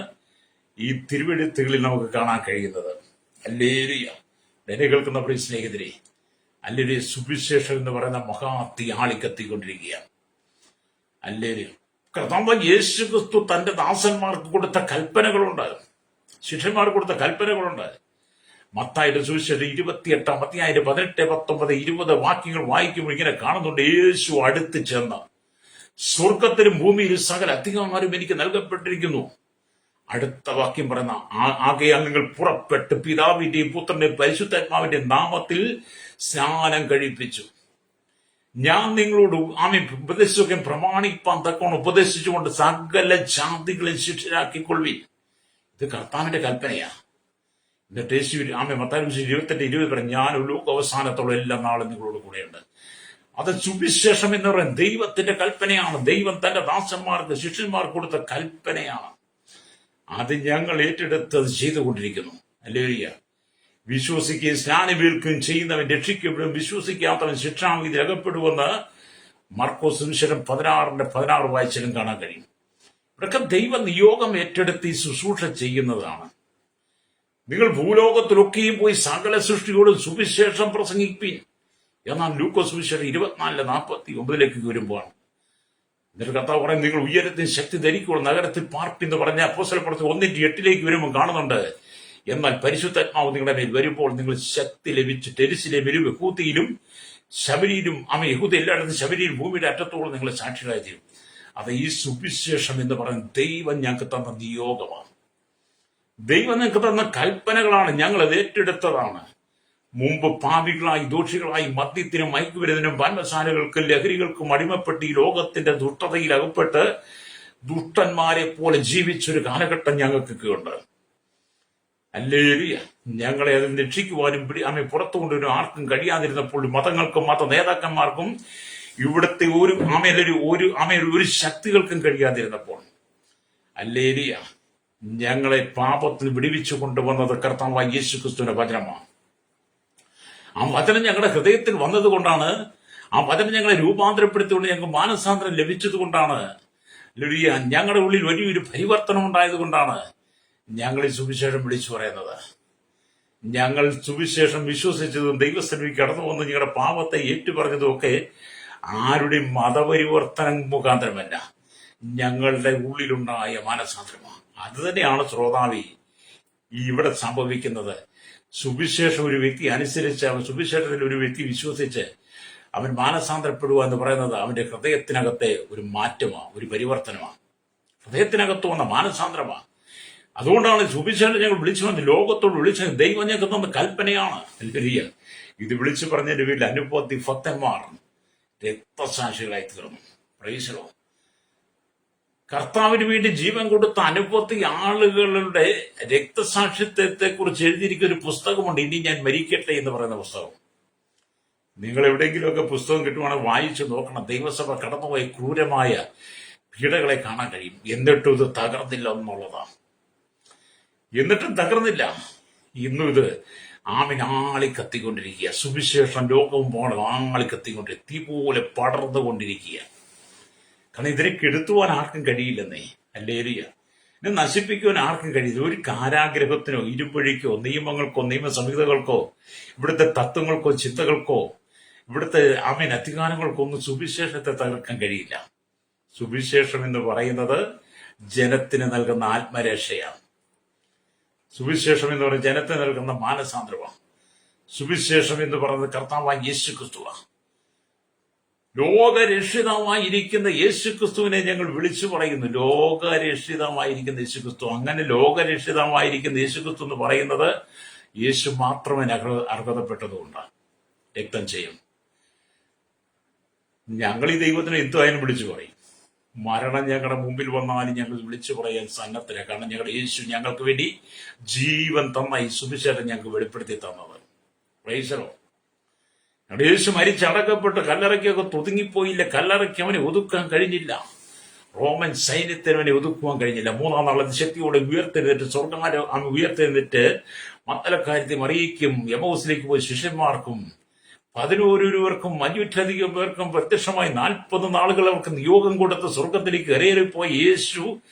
ഈ തിരുവെഴുത്തുകളിൽ നമുക്ക് കാണാൻ കഴിയുന്നത്. അല്ലേലൂയ. എന്നെ കേൾക്കുന്ന പ്രിയ സ്നേഹിതരെ, അല്ലേലൂയ. സുവിശേഷം എന്ന് പറയുന്ന മഹാത്തി ആളിക്കത്തിക്കൊണ്ടിരിക്കുകയാണ്. അല്ലേലൂയ. കർത്താവ് യേശു ക്രിസ്തു തന്റെ ദാസന്മാർക്ക് കൊടുത്ത കൽപ്പനകളുണ്ട്, ശിഷ്യന്മാർക്ക് കൊടുത്ത കൽപ്പനകളുണ്ട്. മത്തായിയുടെ സുവിശേഷം 28-ാം അധ്യായം 18, 19, 20 വാക്യങ്ങൾ വായിക്കുമ്പോൾ ഇങ്ങനെ കാണുന്നുണ്ട്. യേശു അടുത്ത് ചെന്ന്, സ്വർഗത്തിലും ഭൂമിയിലും സകല അധികാരവും എനിക്ക് നൽകപ്പെട്ടിരിക്കുന്നു. അടുത്ത വാക്യം പറയുന്ന, ആകയാൽ നിങ്ങൾ പുറപ്പെട്ട് പിതാവിന്റെയും പുത്രന്റെയും പരിശുദ്ധാത്മാവിന്റെയും നാമത്തിൽ സ്നാനം കഴിപ്പിച്ചു. ഞാൻ നിങ്ങളോട് ഉപദേശിച്ചൊക്കെ പ്രമാണിപ്പാൻ തക്കോണം ഉപദേശിച്ചുകൊണ്ട് സകല ജാതികളെ ശിഷ്യരാക്കിക്കൊള്ളി. ഇത് കർത്താവിന്റെ കൽപ്പനയാ. എന്നിട്ട് യേശു മത്തായി 28:20 പറഞ്ഞു, ഞാൻ ലോക അവസാനത്തോളം എല്ലാ നാളും നിങ്ങളോട് കൂടെയുണ്ട്. അത് സുവിശേഷം എന്ന് പറയുന്നത് ദൈവത്തിന്റെ കൽപ്പനയാണ്. ദൈവം തന്റെ ദാസന്മാർക്ക്, ശിഷ്യന്മാർക്ക് കൊടുത്ത കൽപ്പനയാണ്. അത് ഞങ്ങൾ ഏറ്റെടുത്തത് ചെയ്തുകൊണ്ടിരിക്കുന്നു. ഹല്ലേലൂയ. വിശ്വസിക്കുകയും സ്നാനമേൽക്കുകയും ചെയ്യുന്നവൻ രക്ഷിക്കപ്പെടും, വിശ്വസിക്കാത്തവൻ ശിക്ഷാവിധി അകപ്പെടുമെന്ന് മർക്കോസ് സുവിശേഷം 16:16 വായിച്ചാലും കാണാൻ കഴിയും. ഇവിടൊക്കെ ദൈവ നിയോഗം ഏറ്റെടുത്ത് ഈ ശുശ്രൂഷ ചെയ്യുന്നതാണ്. നിങ്ങൾ ഭൂലോകത്തിലൊക്കെയും പോയി സകല സൃഷ്ടിയോടും സുവിശേഷം പ്രസംഗിപ്പീൻ. എന്നാൽ ലൂക്കോസ് സുവിശേഷം 24:49 വരുമ്പോൾ എന്നിട്ട് കർത്താവ് പറയും, നിങ്ങൾ ഉയരത്തിൽ ശക്തി ധരിക്കുള്ളൂ, നഗരത്തിൽ പാർപ്പിന്ന് പറഞ്ഞ അപ്പോസ്തലപ്രവൃത്തി 1:8 വരുമ്പോൾ കാണുന്നുണ്ട്. എന്നാൽ പരിശുദ്ധാത്മാവ് നിങ്ങളുടെ മേൽ വരുമ്പോൾ നിങ്ങൾ ശക്തി ലഭിച്ചിട്ട് യെരൂശലേമിലും യഹൂദയിലും ശമര്യയിലും യഹൂദ എല്ലായിടത്തും ശമര്യയിലും ഭൂമിയുടെ അറ്റത്തോളം നിങ്ങൾ സാക്ഷികളായി തീരും. അത് ഈ സുവിശേഷം എന്ന് പറയുന്നത് ദൈവം ഞങ്ങൾക്ക് തന്ന നിയോഗമാണ്. ദൈവം ഞങ്ങൾക്ക് തന്ന കൽപ്പനകളാണ്. ഞങ്ങൾ അത് ഏറ്റെടുത്തതാണ്. മുമ്പ് പാപികളായി, ദോഷികളായി, മദ്യത്തിനും മയക്കുമരുന്നിനും പാൻമസാലകൾക്കും ലഹരികൾക്കും അടിമപ്പെട്ട് ഈ ലോകത്തിന്റെ ദുഷ്ടതയിൽ അകപ്പെട്ട് ദുഷ്ടന്മാരെ പോലെ ജീവിച്ചൊരു കാലഘട്ടം ഞങ്ങൾക്കൊക്കെ ഉണ്ട്. ഹല്ലേലൂയ. ഞങ്ങളെ അതിൽ രക്ഷിക്കുവാനും ആമേ പുറത്തു കൊണ്ടുവരും ആർക്കും കഴിയാതിരുന്നപ്പോൾ മതങ്ങൾക്കും മത നേതാക്കന്മാർക്കും ഇവിടുത്തെ ഒരു ശക്തികൾക്കും കഴിയാതിരുന്നപ്പോൾ ഹല്ലേലൂയ ഞങ്ങളെ പാപത്തിൽ വിടുവിച്ചു കൊണ്ടുവന്നത് കർത്താവായ യേശു ക്രിസ്തുവിന്റെ വചനമാണ്. ആ വചനം ഞങ്ങളുടെ ഹൃദയത്തിൽ വന്നതുകൊണ്ടാണ്, ആ വചനം ഞങ്ങളെ രൂപാന്തരപ്പെടുത്തിക്കൊണ്ട് ഞങ്ങൾക്ക് മാനസാന്തരം ലഭിച്ചത് കൊണ്ടാണ്, ഞങ്ങളുടെ ഉള്ളിൽ വലിയൊരു പരിവർത്തനം ഉണ്ടായതുകൊണ്ടാണ് ഞങ്ങൾ ഈ സുവിശേഷം വിളിച്ചു പറയുന്നത്. ഞങ്ങൾ സുവിശേഷം വിശ്വസിച്ചതും ദൈവസന്നിധിയിൽ കടന്നു വന്ന് ഞങ്ങളുടെ പാപത്തെ ഏറ്റുപറഞ്ഞതും ഒക്കെ ആരുടെയും മതപരിവർത്തനം മുഖാന്തരമല്ല, ഞങ്ങളുടെ ഉള്ളിലുണ്ടായ മാനസാന്തരമാണ്. അത് തന്നെയാണ് ശ്രോതാവി ഇവിടെ സംഭവിക്കുന്നത്. സുവിശേഷം ഒരു വ്യക്തി അനുസരിച്ച്, അവൻ സുവിശേഷത്തിൽ ഒരു വ്യക്തി വിശ്വസിച്ച് അവൻ മാനസാന്തരപ്പെടുക എന്ന് പറയുന്നത് അവന്റെ ഹൃദയത്തിനകത്തെ ഒരു മാറ്റമാണ്, ഒരു പരിവർത്തനമാണ്, ഹൃദയത്തിനകത്ത് വന്ന മാനസാന്തരമാണ്. അതുകൊണ്ടാണ് സുവിശേഷം ഞങ്ങൾ വിളിച്ചു വന്ന് ലോകത്തോട് വിളിച്ച ദൈവം ഞങ്ങൾക്ക് തന്ന കൽപ്പനയാണ്. ഇത് വിളിച്ചു പറഞ്ഞതിന്റെ പേരിൽ അനുഭവത്തി ഭക്തന്മാർ രക്തസാക്ഷികളായി തീർന്നു. പ്രൈസലോ. കർത്താവിന് വേണ്ടി ജീവൻ കൊടുത്ത അനുഭവത്തി ആളുകളുടെ രക്തസാക്ഷിത്വത്തെ കുറിച്ച് എഴുതിയിരിക്കുന്ന ഒരു പുസ്തകമുണ്ട്, ഇനി ഞാൻ മരിക്കട്ടെ എന്ന് പറയുന്ന പുസ്തകം. നിങ്ങൾ എവിടെയെങ്കിലുമൊക്കെ പുസ്തകം കിട്ടുവാണെങ്കിൽ വായിച്ചു നോക്കണം. ദൈവസഭ കടന്നുപോയ ക്രൂരമായ പീഡകളെ കാണാൻ കഴിയും. എന്നിട്ടും ഇത് തകർന്നില്ല എന്നുള്ളതാണ്. എന്നിട്ടും തകർന്നില്ല. ഇന്നും ഇത് ആളി കത്തിക്കൊണ്ടിരിക്കുക. സുവിശേഷം ലോകവും പോകണം ആളി കത്തിക്കൊണ്ടിരിക്കുക, തീ പോലെ പടർന്നുകൊണ്ടിരിക്കുക. കാരണം ഇതിനെ കെടുത്തുവാൻ ആർക്കും കഴിയില്ലെന്നേ. ഹല്ലേലൂയ. ഇതിനെ നശിപ്പിക്കുവാൻ ആർക്കും കഴിയില്ല. ഒരു കാരാഗ്രഹത്തിനോ ഇരുമ്പഴിക്കോ നിയമങ്ങൾക്കോ നിയമസംഹിതകൾക്കോ ഇവിടുത്തെ തത്വങ്ങൾക്കോ ചിന്തകൾക്കോ ഇവിടുത്തെ അധികാരങ്ങൾക്കോ ഒന്നും സുവിശേഷത്തെ തകർക്കാൻ കഴിയില്ല. സുവിശേഷം എന്ന് പറയുന്നത് ജനത്തിന് നൽകുന്ന ആത്മരക്ഷയാണ്. സുവിശേഷം എന്ന് പറയുന്നത് ജനത്തിന് നൽകുന്ന മാനസാന്തരമാണ്. സുവിശേഷം എന്ന് പറയുന്നത് കർത്താവായ യേശു ക്രിസ്തുവാണ്. ലോകരക്ഷിതാവായിരിക്കുന്ന യേശു ക്രിസ്തുവിനെ ഞങ്ങൾ വിളിച്ചു പറയുന്നു. ലോകരക്ഷിതമായിരിക്കുന്ന യേശു ക്രിസ്തു. അങ്ങനെ ലോകരക്ഷിതമായിരിക്കുന്ന യേശു ക്രിസ്തു എന്ന് പറയുന്നത് യേശു മാത്രമേ അർഹതപ്പെട്ടതുകൊണ്ട് രക്തം ചെയ്യും. ഞങ്ങൾ ഈ ദൈവത്തിനെ എന്തുമായാലും വിളിച്ചു പറയും. മരണം ഞങ്ങളുടെ മുമ്പിൽ വന്നാലും ഞങ്ങൾ വിളിച്ചു പറയാൻ സന്നദ്ധരാണ്. കാരണം ഞങ്ങളുടെ യേശു ഞങ്ങൾക്ക് വേണ്ടി ജീവൻ തന്ന ഈ സുവിശേഷം ഞങ്ങൾക്ക് വെളിപ്പെടുത്തി തന്നത്. പ്രൈസലോ. ഞങ്ങളുടെ യേശു മരിച്ചടക്കപ്പെട്ട് കല്ലറയ്ക്കൊക്കെ ഒതുങ്ങിപ്പോയില്ല. കല്ലറയ്ക്ക് അവനെ ഒതുക്കാൻ കഴിഞ്ഞില്ല. റോമൻ സൈന്യത്തിന് അവനെ ഒതുക്കുവാൻ കഴിഞ്ഞില്ല. മൂന്നാം നാൾ ശക്തിയോടെ ഉയർത്തെഴുന്നിട്ട് മത്തലക്കാര്യത്തെ മറിയിക്കും എമൗസിലേക്ക് പോയി ശിഷ്യന്മാർക്കും 11 500 പേർക്കും പ്രത്യക്ഷമായി 40 നാളുകൾ അവർക്ക് നിയോഗം കൊടുത്ത് സ്വർഗത്തിലേക്ക് കരയേറിപ്പോയ യേശു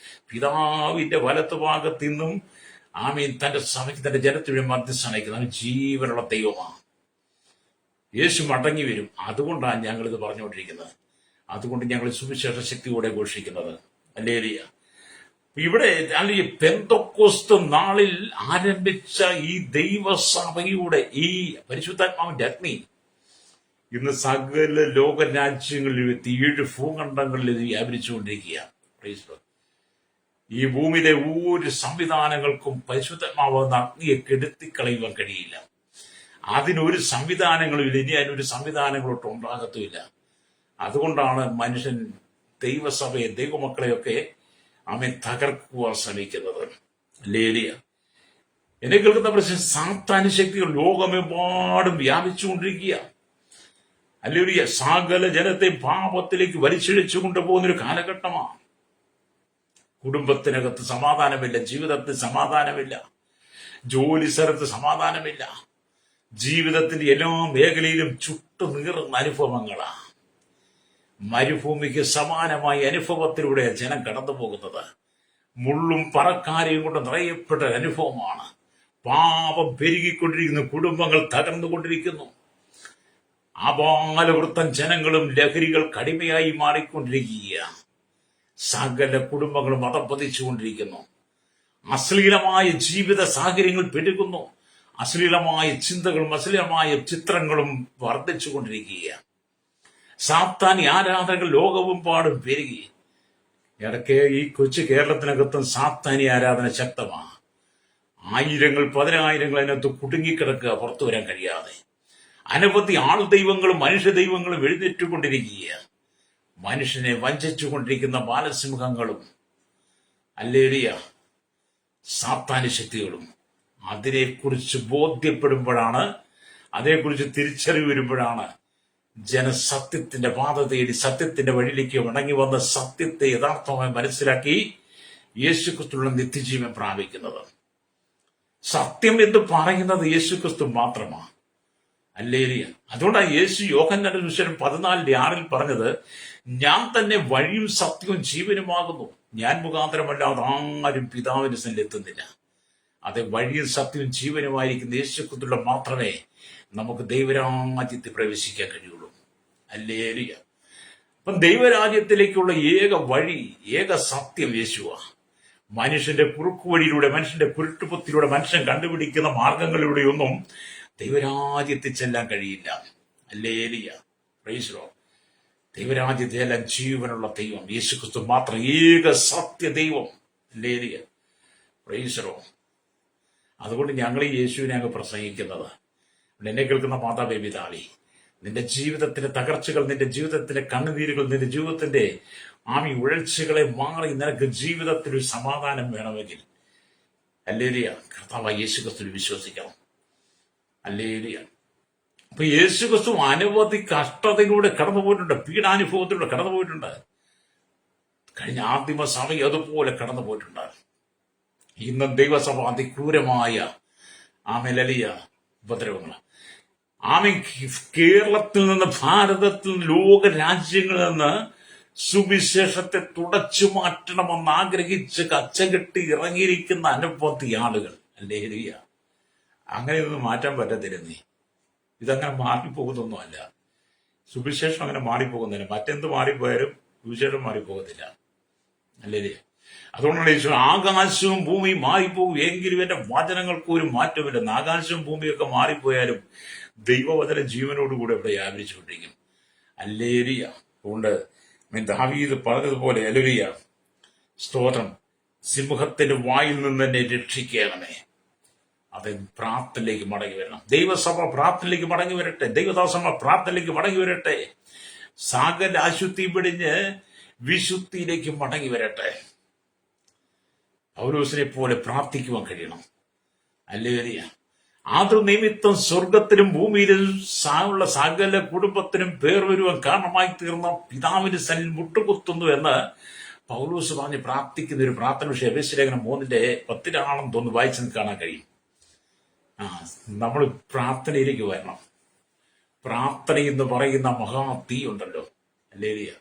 പിതാവിന്റെ വലത്ത് ഭാഗത്ത് നിന്നും തന്റെ സഭയ്ക്ക് തന്റെ ജനത്തിനും മധ്യസ്ഥാനിക്കുന്നത്. അവൻ ജീവനുള്ള ദൈവമാണ്. യേശു മടങ്ങി വരും. അതുകൊണ്ടാണ് ഞങ്ങളിത് പറഞ്ഞുകൊണ്ടിരിക്കുന്നത്. അതുകൊണ്ട് ഞങ്ങൾ സുവിശേഷ ശക്തിയോടെ ഘോഷിക്കുന്നത്. ഹല്ലേലൂയ. ഇവിടെ പെന്തക്കോസ്ത് നാളിൽ ആരംഭിച്ച ഈ ദൈവസഭയുടെ ഈ പരിശുദ്ധാത്മാവിന്റെ അഗ്നി ഇന്ന് സകല ലോകരാജ്യങ്ങളിലും എത്തി 7 ഭൂഖണ്ഡങ്ങളിൽ ഇത് വ്യാപരിച്ചുകൊണ്ടിരിക്കുകയാണ്. ഈ ഭൂമിയിലെ ഒരു സംവിധാനങ്ങൾക്കും പരിശുദ്ധാത്മാവെന്ന അഗ്നിയെ കെടുത്തിക്കളയുവാൻ കഴിയില്ല. അതിനൊരു സംവിധാനങ്ങളും ഇല്ല. ഇനി അതിനൊരു സംവിധാനങ്ങളൊട്ടും ഉണ്ടാകത്തുമില്ല. അതുകൊണ്ടാണ് മനുഷ്യൻ ദൈവസഭയെ ദൈവമക്കളെയൊക്കെ തകർക്കുവാൻ ശ്രമിക്കുന്നത്. ഹല്ലേലൂയ. എന്നെ കേൾക്കുന്ന പ്രശ്നം, സാത്താന്യ ശക്തികൾ ലോകമെമ്പാടും വ്യാപിച്ചുകൊണ്ടിരിക്കുക. ഹല്ലേലൂയ. സകല ജനത്തെ പാപത്തിലേക്ക് വലിച്ചിഴച്ചു കൊണ്ടുപോകുന്നൊരു കാലഘട്ടമാണ്. കുടുംബത്തിനകത്ത് സമാധാനമില്ല, ജീവിതത്തിൽ സമാധാനമില്ല, ജോലി സ്ഥലത്ത് സമാധാനമില്ല, ജീവിതത്തിന്റെ എല്ലാ മേഖലയിലും ചുട്ടു നീറുന്ന അനുഭവങ്ങളാണ്. മരുഭൂമിക്ക് സമാനമായ അനുഭവത്തിലൂടെ ജനം കടന്നു പോകുന്നത്. മുള്ളും പറക്കാരെയും കൊണ്ട് നിറയപ്പെട്ട അനുഭവമാണ്. പാപം പെരുകിക്കൊണ്ടിരിക്കുന്നു, കുടുംബങ്ങൾ തകർന്നുകൊണ്ടിരിക്കുന്നു. ആബാലവൃത്തം ജനങ്ങളും ലഹരികൾ കടിമയായി മാറിക്കൊണ്ടിരിക്കുകയാണ്. സകല കുടുംബങ്ങളും അധപ്പതിച്ചുകൊണ്ടിരിക്കുന്നു. അശ്ലീലമായ ജീവിത സാഹചര്യങ്ങൾ പെരുകുന്നു. അശ്ലീലമായ ചിന്തകളും അശ്ലീലമായ ചിത്രങ്ങളും വർദ്ധിച്ചുകൊണ്ടിരിക്കുകയാണ്. സാത്താനി ആരാധനകൾ ലോകമെമ്പാടും പെരുകി. ഇടയ്ക്ക് ഈ കൊച്ചു കേരളത്തിനകത്തും സാത്താനി ആരാധന ശക്തമാണ്. 1000 10,000 അതിനകത്ത് കുടുങ്ങിക്കിടക്കുക, പുറത്തു വരാൻ കഴിയാതെ. അനവധി ആൾ ദൈവങ്ങളും മനുഷ്യ ദൈവങ്ങളും എഴുന്നേറ്റുകൊണ്ടിരിക്കുകയാണ്. മനുഷ്യനെ വഞ്ചിച്ചുകൊണ്ടിരിക്കുന്ന ബാലസിംഹങ്ങളും ഹല്ലേലൂയ സാത്താന്യ ശക്തികളും അതിനെക്കുറിച്ച് ബോധ്യപ്പെടുമ്പോഴാണ്, അതേക്കുറിച്ച് തിരിച്ചറിവ് വരുമ്പോഴാണ് ജനസത്യത്തിന്റെ പാത തേടി സത്യത്തിന്റെ വഴിയിലേക്ക് മടങ്ങി വന്ന സത്യത്തെ യഥാർത്ഥമായി മനസ്സിലാക്കി യേശുക്രിസ്തുവിലുള്ള നിത്യജീവൻ പ്രാപിക്കുന്നത്. സത്യം എന്ന് പറയുന്നത് യേശുക്രിസ്തു മാത്രമാണ്. ഹല്ലേലൂയ. അതുകൊണ്ടാണ് യേശു യോഹന്നാന്റെ സുവിശേഷം 14:6 പറഞ്ഞത്, ഞാൻ തന്നെ വഴിയും സത്യവും ജീവനുമാകുന്നു, ഞാൻ മുഖാന്തരമല്ലാതെ ആരും പിതാവിന് എത്തുന്നില്ല. അത് വഴിയും സത്യവും ജീവനുമായിരിക്കുന്ന യേശുക്രിസ്തുവിലൂടെ മാത്രമേ നമുക്ക് ദൈവരാജ്യത്തിൽ പ്രവേശിക്കാൻ കഴിയുള്ളൂ. ഹല്ലേലൂയ. അപ്പം ദൈവരാജ്യത്തിലേക്കുള്ള ഏക വഴി, ഏക സത്യം യേശുവാ. മനുഷ്യന്റെ കുറുക്കു വഴിയിലൂടെ, മനുഷ്യന്റെ കുരുട്ടുപുത്തിലൂടെ, മനുഷ്യൻ കണ്ടുപിടിക്കുന്ന മാർഗങ്ങളിലൂടെയൊന്നും ദൈവരാജ്യത്തിൽ ചെല്ലാൻ കഴിയില്ല. ഹല്ലേലൂയ. Praise the Lord. ദൈവരാജ്യത്തിലെല്ലാം ജീവനുള്ള ദൈവം യേശുക്രിസ്തു മാത്രം, ഏക സത്യ ദൈവം. ഹല്ലേലൂയ. Praise the Lord. അതുകൊണ്ട് ഞങ്ങൾ ഈ യേശുവിനെ അങ്ങ് പ്രസംഗിക്കുന്നത്. എന്നെ കേൾക്കുന്ന മാതാവേ, പിതാവേ, നിന്റെ ജീവിതത്തിന്റെ തകർച്ചകൾ, നിന്റെ ജീവിതത്തിന്റെ കണ്ണുനീരുകൾ, നിന്റെ ജീവിതത്തിന്റെ ഉഴൽച്ചകളെ മാറി നിനക്ക് ജീവിതത്തിൽ ഒരു സമാധാനം വേണമെങ്കിൽ, ഹല്ലേലൂയ, കർത്താവായ യേശുക്രിസ്തുവിൽ വിശ്വസിക്കണം. ഹല്ലേലൂയ. അപ്പൊ യേശുക്രിസ്തു അനവധി കഷ്ടതയിലൂടെ കടന്നു പോയിട്ടുണ്ട്, പീഡാനുഭവത്തിലൂടെ കടന്നു പോയിട്ടുണ്ട്. കഴിഞ്ഞ ആദിമ സഭ അതുപോലെ കടന്നു പോയിട്ടുണ്ട്. ഇന്ന് ദൈവസഭ അതിക്രൂരമായ ലലിയ ഉപദ്രവങ്ങൾ, കേരളത്തിൽ നിന്ന്, ഭാരതത്തിൽ നിന്ന്, ലോക രാജ്യങ്ങളിൽ നിന്ന് സുവിശേഷത്തെ തുടച്ചു മാറ്റണമെന്ന് ആഗ്രഹിച്ച് കച്ചകെട്ടി ഇറങ്ങിയിരിക്കുന്ന അനവധി ആളുകൾ. ഹല്ലേലൂയ. അങ്ങനെയൊന്നും മാറ്റാൻ പറ്റത്തില്ലെന്നേ. ഇതങ്ങനെ മാറിപ്പോകുന്നൊന്നുമല്ല. സുവിശേഷം അങ്ങനെ മാറിപ്പോകുന്നില്ല. മറ്റെന്ത് മാറിപ്പോയാലും സുവിശേഷം മാറിപ്പോകത്തില്ല. ഹല്ലേലൂയ. അതുകൊണ്ടാണ് യേശു, ആകാശവും ഭൂമിയും മാറിപ്പോകും എങ്കിലും എന്റെ വചനങ്ങൾക്ക് ഒരു മാറ്റമില്ലെന്ന്. ആകാശവും ഭൂമിയൊക്കെ മാറിപ്പോയാലും ദൈവവചന ജീവനോടുകൂടെ ഇവിടെ വ്യാപരിച്ചുകൊണ്ടിരിക്കും. ഹല്ലേലൂയ. അതുകൊണ്ട് ദാവീദ് പറഞ്ഞതുപോലെ, ഹല്ലേലൂയ, സ്തോത്രം, സിംഹത്തിന്റെ വായിൽ നിന്ന് എന്നെ രക്ഷിക്കണമേ. അത് പ്രാർത്ഥനയിലേക്ക് മടങ്ങി വരണം. ദൈവസഭ പ്രാർത്ഥനയിലേക്ക് മടങ്ങി വരട്ടെ. ദൈവദാസന്മാർ പ്രാർത്ഥനയിലേക്ക് മടങ്ങി വരട്ടെ. സകല അശുദ്ധി പിടിഞ്ഞ് വിശുദ്ധിയിലേക്ക് മടങ്ങി വരട്ടെ. പൗലോസിനെ പോലെ പ്രാർത്ഥിക്കുവാൻ കഴിയണം. ഹല്ലേലൂയ. അത് നിമിത്തം സ്വർഗത്തിലും ഭൂമിയിലും ഉള്ള സകല കുടുംബത്തിനും പേർ വരുവാൻ കാരണമായി തീർന്ന പിതാവിന് സന്നിൽ മുട്ടുകുത്തുന്നു എന്ന് പൗലോസ് പറഞ്ഞ് പ്രാർത്ഥിക്കുന്ന ഒരു പ്രാർത്ഥന വിഷയം എഫെസ്യലേഖനം 3:10 തോന്നുന്നു വായിച്ചെന്ന് കാണാൻ കഴിയും. നമ്മൾ പ്രാർത്ഥനയിലേക്ക് വരണം. പ്രാർത്ഥന എന്ന് പറയുന്ന മഹാ തീ ഉണ്ടല്ലോ, ഹല്ലേലൂയ,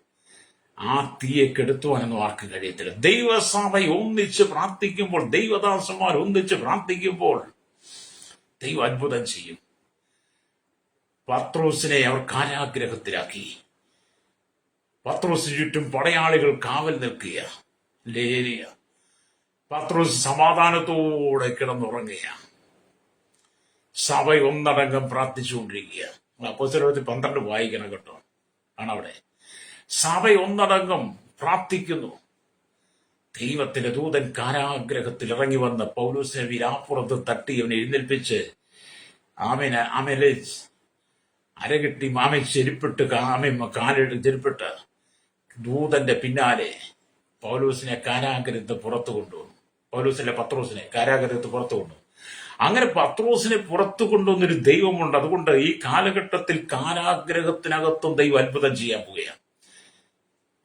ആ തീയെ കെടുത്തുവാനൊന്നും ആർക്ക് കഴിയത്തില്ല. ദൈവസഭ ഒന്നിച്ച് പ്രാർത്ഥിക്കുമ്പോൾ, ദൈവദാസന്മാർ ഒന്നിച്ച് പ്രാർത്ഥിക്കുമ്പോൾ ദൈവം അത്ഭുതം ചെയ്യും. പത്രോസിനെ അവർ കാരാഗ്രഹത്തിലാക്കി. പത്രോസിന് ചുറ്റും പടയാളികൾ കാവൽ നിൽക്കുക. ഹല്ലേലൂയ. പത്രോസ് സമാധാനത്തോടെ കിടന്നുറങ്ങുക. സഭ ഒന്നടങ്കം പ്രാർത്ഥിച്ചുകൊണ്ടിരിക്കുക. അപ്പോസ്തലപ്രവൃത്തി 12 വായിക്കണം കേട്ടോ. ആണവിടെ സഭ ഒന്നടങ്കം പ്രാർത്ഥിക്കുന്നു. ദൈവത്തിന്റെ ദൂതൻ കാരാഗ്രഹത്തിൽ ഇറങ്ങി വന്ന് പൗലോസിനെ വിലാപ്പുറത്ത് തട്ടി അവനെ എഴുന്നേൽപ്പിച്ച് ആമേനെ അരകെട്ടി ചെരുപ്പിട്ട് ചെരുപ്പിട്ട് ദൂതന്റെ പിന്നാലെ പൗലോസിനെ കാരാഗ്രഹത്ത് പുറത്തു കൊണ്ടുവന്നു. പത്രോസിനെ കാരാഗ്രഹത്ത് പുറത്തു കൊണ്ടുവന്നു. അങ്ങനെ പത്രോസിനെ പുറത്തു കൊണ്ടുവന്നൊരു ദൈവമുണ്ട്. അതുകൊണ്ട് ഈ കാലഘട്ടത്തിൽ കാരാഗ്രഹത്തിനകത്തും ദൈവം അത്ഭുതം ചെയ്യാൻ പോവുകയാണ്.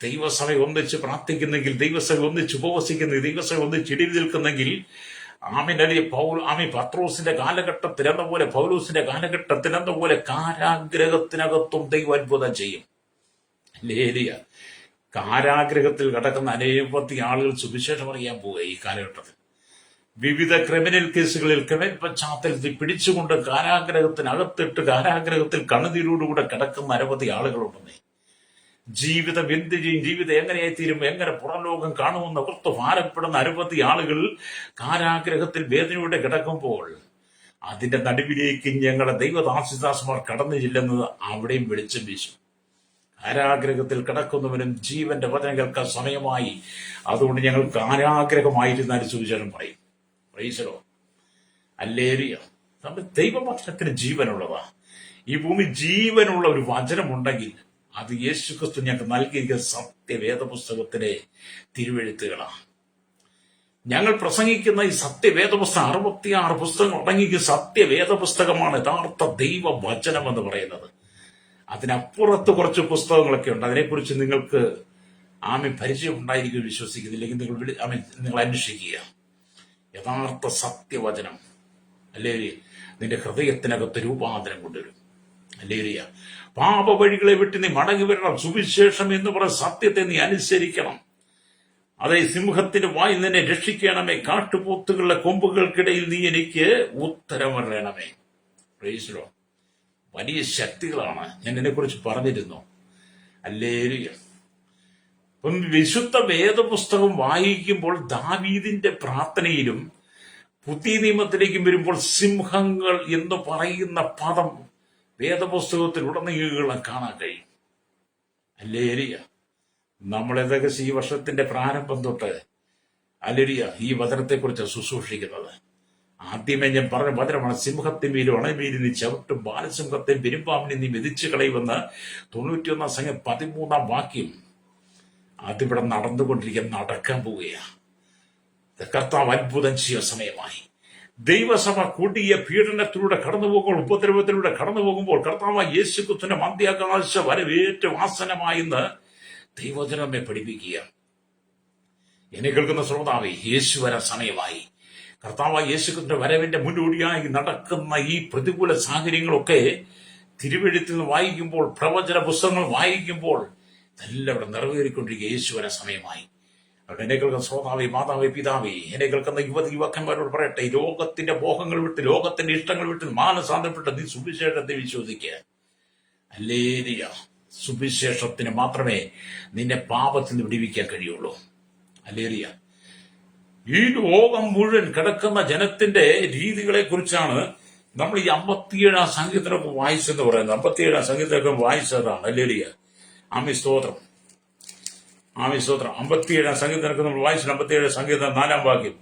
ദൈവസഭ ഒന്നിച്ച് പ്രാർത്ഥിക്കുന്നെങ്കിൽ, ദൈവസഭ ഒന്നിച്ച് ഉപവസിക്കുന്നെങ്കിൽ, ദൈവസഭ ഒന്നിച്ച് ഇടിയിൽ നിൽക്കുന്നെങ്കിൽ, പത്രോസിന്റെ കാലഘട്ടത്തിൽ എന്ന പോലെ, പൗലോസിന്റെ കാലഘട്ടത്തിൽ എന്ന പോലെ കാരാഗ്രഹത്തിനകത്തും ദൈവം അത്ഭുതം ചെയ്യും. ഹല്ലേലൂയ. കാരാഗ്രഹത്തിൽ കിടക്കുന്ന അനേകത്തി ആളുകൾ സുവിശേഷം അറിയാൻ പോവുക. ഈ കാലഘട്ടത്തിൽ വിവിധ ക്രിമിനൽ കേസുകളിൽ, ക്രിമിനൽ പശ്ചാത്തലത്തിൽ പിടിച്ചുകൊണ്ട് കാരാഗ്രഹത്തിനകത്തിട്ട് കാരാഗ്രഹത്തിൽ കണ്ണുനീരോടുകൂടെ കിടക്കുന്ന അനവധി ആളുകളുണ്ടെന്നേ. ജീവിതം എന്ത് ചെയ്യും, ജീവിതം എങ്ങനെയായി തീരും, എങ്ങനെ പുറംലോകം കാണുമെന്ന് ഓർത്ത് ഭാരപ്പെടുന്ന അനവധി ആളുകൾ കാരാഗ്രഹത്തിൽ വേദനയോടെ കിടക്കുമ്പോൾ അതിന്റെ നടുവിലേക്ക് ഞങ്ങളുടെ ദൈവദാസിദാസന്മാർ കടന്നു ചെല്ലുന്നത് അവിടെയും വെളിച്ചം വീശും. കാരാഗ്രഹത്തിൽ കിടക്കുന്നവനും ജീവന്റെ വചനം കേൾക്കാൻ സമയമായി. അതുകൊണ്ട് ഞങ്ങൾ കാരാഗ്രഹമായിരുന്നാലും സുവിശേഷം പറയും. Price the Lord. ഹല്ലേലൂയ. നമ്മുടെ ദൈവവചനത്തിന് ജീവനുള്ളതാ. ഈ ഭൂമി ജീവനുള്ള ഒരു വചനമുണ്ടെങ്കിൽ അത് യേശുക്രിസ്തു ഞങ്ങൾക്ക് നൽകിയിരിക്കുന്ന സത്യവേദ പുസ്തകത്തിലെ തിരുവെഴുത്തുകളാണ്. ഞങ്ങൾ പ്രസംഗിക്കുന്ന ഈ സത്യവേദപുസ്തകം 66 പുസ്തകങ്ങൾ അടങ്ങിയ സത്യവേദപുസ്തകമാണ് യഥാർത്ഥ ദൈവവചനം എന്ന് പറയുന്നത്. അതിനപ്പുറത്ത് കുറച്ച് പുസ്തകങ്ങളൊക്കെ ഉണ്ട്. അതിനെക്കുറിച്ച് നിങ്ങൾക്ക് പരിചയം ഉണ്ടായിരിക്കും വിശ്വസിക്കുന്നില്ലെങ്കിൽ നിങ്ങൾ അന്വേഷിക്കുക. യഥാർത്ഥ സത്യവചനം അല്ലേരിയ നിന്റെ ഹൃദയത്തിനകത്ത് രൂപാന്തരം കൊണ്ടുവരും. അല്ലേരിയ പാപ വഴികളെ വിട്ട് നീ മടങ്ങി വരണം. സുവിശേഷം എന്ന് പറയുന്ന സത്യത്തെ നീ അനുസരിക്കണം. അതേ സിംഹത്തിന്റെ വായിൽ നിന്നെ രക്ഷിക്കണമേ. കാട്ടുപോത്തുകളുടെ കൊമ്പുകൾക്കിടയിൽ നീ എനിക്ക് ഉത്തരമറിയണമേ. Praise Lord. വലിയ ശക്തികളാണ്. ഞാൻ ഇതിനെക്കുറിച്ച് പറഞ്ഞിരുന്നു. അല്ലേലൂയ. അപ്പം വിശുദ്ധ വേദപുസ്തകം വായിക്കുമ്പോൾ ദാവീദിന്റെ പ്രാർത്ഥനയിലും പുതിയ നിയമത്തിലേക്കും വരുമ്പോൾ സിംഹങ്ങൾ എന്ന് പറയുന്ന പദം വേദപുസ്തകത്തിൽ ഉടനീളം കാണാൻ കഴിയും. അല്ലേലൂയ. നമ്മളേതൊക്കെ ഈ വർഷത്തിന്റെ പ്രാരംഭം തൊട്ട് അല്ലേലൂയ ഈ വചനത്തെക്കുറിച്ച് ശുശ്രൂഷിക്കുന്നത്. ആദ്യമേ ഞാൻ പറഞ്ഞ വചനമാണ്, സിംഹത്തിന്മേലും അണമേലും നീ ചവിട്ടും, ബാലസിംഹത്തെയും പെരുമ്പാമ്പിനെ നീ മെതിച്ചു കളയുമെന്ന് 91 സംഖ്യ 13 വാക്യം. അതിവിടെ നടക്കാൻ പോവുകയാണ്. കർത്താവ് അത്ഭുതം ചെയ്യുന്ന സമയമായി. ദൈവസഭ കൊടിയ പീഡനത്തിലൂടെ കടന്നു പോകുമ്പോൾ, ഉപദ്രവത്തിലൂടെ കടന്നു പോകുമ്പോൾ കർത്താവ് യേശുക്രിസ്തുവിന്റെ മധ്യാകാശ വരവേറ്റ് വാസനമായെന്ന് ദൈവജനമെ പഠിപ്പിക്കുക. എന്നെ കേൾക്കുന്ന ശ്രോതാവേ, യേശു വരാൻ സമയമായി. കർത്താവ് യേശുക്രിസ്തുവിന്റെ വരവിന്റെ മുന്നോടിയായി നടക്കുന്ന ഈ പ്രതികൂല സാഹചര്യങ്ങളൊക്കെ തിരുവെഴുത്തിൽ നിന്ന് വായിക്കുമ്പോൾ, പ്രവചന പുസ്തകങ്ങൾ വായിക്കുമ്പോൾ ഇതെല്ലാം ഇവിടെ നിറവേറിക്കൊണ്ടിരിക്കുക. യേശു വരാൻ സമയമായി. അവിടെ എന്നെ കേൾക്കുന്ന ശ്രോതാവേ, മാതാവേ, പിതാവേ, എന്നെ കേൾക്കുന്ന യുവക്കന്മാരോട് പറയട്ടെ, ഈ ലോകത്തിന്റെ മോഹങ്ങൾ വിട്ട്, ലോകത്തിന്റെ ഇഷ്ടങ്ങൾ വിട്ട് മാനസാന്തരപ്പെട്ട് നീ സുവിശേഷത്തെ വിശ്വസിക്കുക. ഹല്ലേലൂയ. സുവിശേഷത്തിന് മാത്രമേ നിന്നെ പാപത്തിൽ നിന്ന് വിടുവിക്കാൻ കഴിയുള്ളൂ. ഹല്ലേലൂയ. ഈ ലോകം മുഴുവൻ കിടക്കുന്ന ജനത്തിന്റെ രീതികളെ കുറിച്ചാണ് നമ്മൾ ഈ 57 സംഗീതത്തിനൊക്കെ വായിച്ചെന്ന് പറയുന്നത്. 57 സംഗീതത്തിനൊക്കെ വായിച്ചതാണ്. ഹല്ലേലൂയ. സ്തോത്രം. 57 സംഗീതത്തിനൊക്കെ നമ്മൾ വായിച്ചു. 57 സംഗീതം 4 വാക്യം.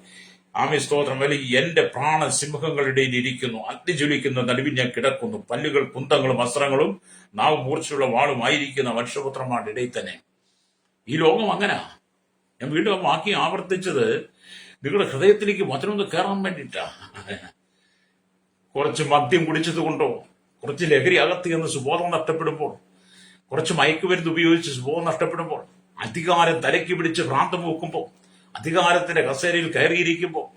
സ്തോത്രം. വലിയ എന്റെ പ്രാണ സിംഹങ്ങളുടെ ഇടയിൽ ഇരിക്കുന്നു, അഗ്നി ജ്വലിക്കുന്ന നടുവിൽ ഞാൻ കിടക്കുന്നു. പല്ലുകൾ കുന്തങ്ങളും വസ്ത്രങ്ങളും നാവ് മൂർച്ചയുള്ള വാളുമായിരിക്കുന്ന മനുഷ്യപുത്രന്മാരുടെ ഇടയിൽ തന്നെ. ഈ ലോകം അങ്ങനെ. ഞാൻ വീണ്ടും വാക്യം ആവർത്തിച്ചത് നിങ്ങളുടെ ഹൃദയത്തിലേക്ക് വചനമൊന്ന് കയറാൻ വേണ്ടിയിട്ടാ. കുറച്ച് മദ്യം കുടിച്ചത് കൊണ്ടോ, കുറച്ച് ലഹരി അകത്ത് എന്ന് സുബോധം നഷ്ടപ്പെടുമ്പോൾ, കുറച്ച് മയക്കുമരുന്ന് ഉപയോഗിച്ച് സുബോധം നഷ്ടപ്പെടുമ്പോൾ, അധികാരം തലയ്ക്ക് പിടിച്ച് ഭ്രാന്തം നോക്കുമ്പോൾ, അധികാരത്തിന്റെ കസേരയിൽ കയറിയിരിക്കുമ്പോൾ,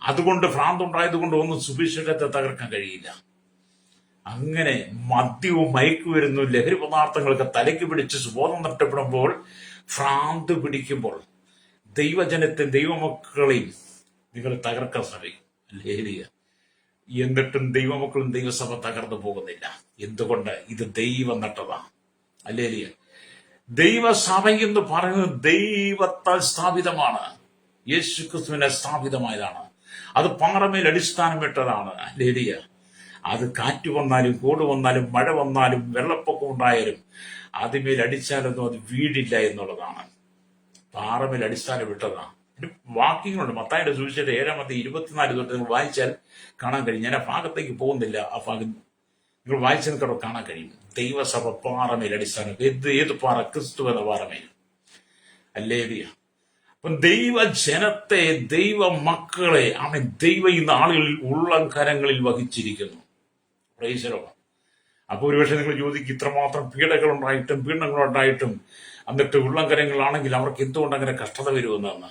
അതുകൊണ്ട് ഭ്രാന്തുണ്ടായതുകൊണ്ട് ഒന്നും സുവിശേഷത്തെ തകർക്കാൻ കഴിയില്ല. അങ്ങനെ മദ്യവും മയക്കുമരുന്നും ലഹരി പദാർത്ഥങ്ങളൊക്കെ തലയ്ക്ക് പിടിച്ച് സുബോധം നഷ്ടപ്പെടുമ്പോൾ, ഭ്രാന്ത് പിടിക്കുമ്പോൾ ദൈവജനത്തെയും ദൈവമക്കളെയും നിങ്ങൾ തകർക്കാൻ ശ്രമിക്കും. ഹല്ലേലൂയ. എന്നിട്ടും ദൈവമക്കളും ദൈവസഭ തകർന്നു പോകുന്നില്ല. എന്തുകൊണ്ട്? ഇത് ദൈവം നട്ടതാണ്. ഹല്ലേലൂയ. ദൈവസഭ എന്ന് പറയുന്നത് ദൈവത്താൽ സ്ഥാപിതമാണ്. യേശുക്രിസ്തുവിനെ സ്ഥാപിതമായതാണ്. അത് പാറമേൽ അടിസ്ഥാനം ഇട്ടതാണ്. ഹല്ലേലൂയ. അത് കാറ്റ് വന്നാലും, കോട് വന്നാലും, മഴ വന്നാലും, വെള്ളപ്പൊക്കം ഉണ്ടായാലും അതിന്മേൽ അടിച്ചാലൊന്നും അത് വീടില്ല എന്നുള്ളതാണ്. പാറമേൽ അടിസ്ഥാനം ഇട്ടതാണ്. വാക്യങ്ങളുണ്ട്. മത്തായിയുടെ സുവിശേഷം 7:24 തൊട്ട് നിങ്ങൾ വായിച്ചാൽ കാണാൻ കഴിയും. ഞാൻ ആ ഭാഗത്തേക്ക് പോകുന്നില്ല. ആ ഭാഗം നിങ്ങൾ വായിച്ചതിനൊക്കെ കാണാൻ കഴിയും. ദൈവസഭ പാറമേൽ അടിസ്ഥാനം. ഏത് പാറ? ക്രിസ്തു എന്ന പാറമേൽ. ഹല്ലേലൂയ. അപ്പം ദൈവജനത്തെ, ദൈവ മക്കളെ ദൈവ ഈ നാളുകളിൽ ഉള്ളംകരങ്ങളിൽ വഹിച്ചിരിക്കുന്നു. Praise the Lord. അപ്പൊ ഒരുപക്ഷെ നിങ്ങൾ ചോദിക്കും, ഇത്രമാത്രം പീഡനങ്ങളുണ്ടായിട്ടും എന്നിട്ട് ഉള്ളംകരങ്ങളാണെങ്കിൽ അവർക്ക് എന്തുകൊണ്ട് അങ്ങനെ കഷ്ടത വരുമെന്നാണ്.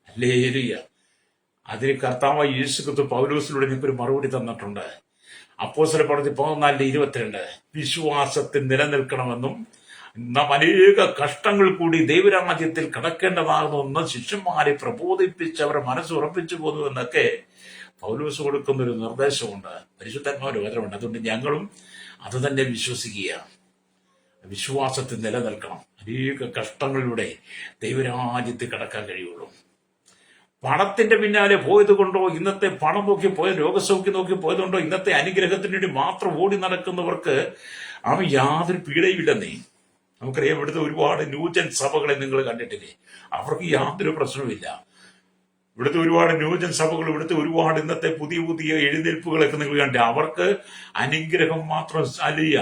ഹല്ലേലൂയ. അതിന് കർത്താവായ യേശുക്രിസ്തു പൗലോസിലൂടെ നിങ്ങൾക്കൊരു മറുപടി തന്നിട്ടുണ്ട്. അപ്പോസ്തല പ്രവൃത്തി 14:22 വിശ്വാസത്തിൽ നിലനിൽക്കണമെന്നും നാം അനേക കഷ്ടങ്ങൾ കൂടി ദൈവരാജ്യത്തിൽ കടക്കേണ്ടതാകുന്ന ശിഷ്യന്മാരെ പ്രബോധിപ്പിച്ച് അവരെ മനസ്സുറപ്പിച്ചു പോന്നു എന്നൊക്കെ പൗലോസ് കൊടുക്കുന്ന ഒരു നിർദ്ദേശമുണ്ട്. പരിശുദ്ധാത്മാവിന്റെ വചനമുണ്ട്. അതുകൊണ്ട് ഞങ്ങളും അത് തന്നെ വിശ്വസിക്കുക. വിശ്വാസത്തിൽ നിലനിൽക്കണം. അനേക കഷ്ടങ്ങളിലൂടെ ദൈവരാജ്യത്തിൽ കടക്കാൻ കഴിയുള്ളൂ. പണത്തിന്റെ പിന്നാലെ പോയത് കൊണ്ടോ, ഇന്നത്തെ പണം നോക്കി പോയത്, രോഗസൗഖ്യം നോക്കി പോയതുകൊണ്ടോ, ഇന്നത്തെ അനുഗ്രഹത്തിന് വേണ്ടി മാത്രം ഓടി നടക്കുന്നവർക്ക് യാതൊരു പീഡയുമില്ലെന്നേ. നമുക്കറിയാം, ഇവിടുത്തെ ഒരുപാട് ന്യൂജൻ സഭകളെ നിങ്ങൾ കണ്ടിട്ടില്ലേ? അവർക്ക് യാതൊരു പ്രശ്നവുമില്ല. ഇവിടുത്തെ ഒരുപാട് ന്യൂജൻ സഭകൾ, ഇവിടുത്തെ ഒരുപാട് ഇന്നത്തെ പുതിയ എഴുന്നേൽപ്പുകളൊക്കെ നിങ്ങൾ കണ്ടില്ല. അവർക്ക് അനുഗ്രഹം മാത്രം അലിയ.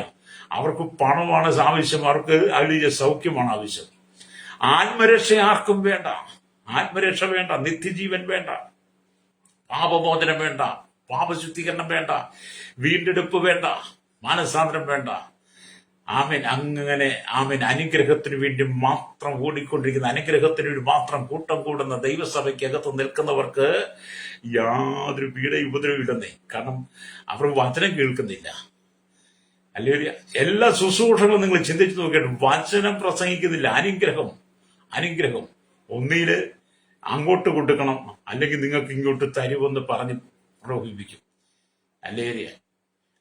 അവർക്ക് പണമാണ് ആവശ്യം. അവർക്ക് അലിയ സൗഖ്യമാണ് ആവശ്യം. ആത്മരക്ഷ ആർക്കും വേണ്ട. ആത്മരക്ഷ വേണ്ട, നിത്യജീവൻ വേണ്ട, പാപമോചനം വേണ്ട, പാപശുദ്ധീകരണം വേണ്ട, വീണ്ടെടുപ്പ് വേണ്ട, മാനസാന്തരം വേണ്ട. ആമേൻ. അങ്ങനെ ആമേൻ അനുഗ്രഹത്തിന് വേണ്ടി മാത്രം ഓടിക്കൊണ്ടിരിക്കുന്ന, അനുഗ്രഹത്തിന് വേണ്ടി മാത്രം കൂട്ടം കൂടുന്ന ദൈവസഭയ്ക്കകത്ത് നിൽക്കുന്നവർക്ക് യാതൊരു പീഡയും ഉപദ്രവം ഇല്ലെന്നേ. കാരണം അവർ വചനം കേൾക്കുന്നില്ല. അല്ലെങ്കിൽ എല്ലാ ശുശ്രൂഷകളും നിങ്ങൾ ചിന്തിച്ചു നോക്കിയിട്ട് വചനം പ്രസംഗിക്കുന്നില്ല. അനുഗ്രഹം ഒന്നില് അങ്ങോട്ട് കൊടുക്കണം, അല്ലെങ്കിൽ നിങ്ങൾക്ക് ഇങ്ങോട്ട് തരുമെന്ന് പറഞ്ഞ് പ്രലോഭിപ്പിക്കും. അല്ലേ?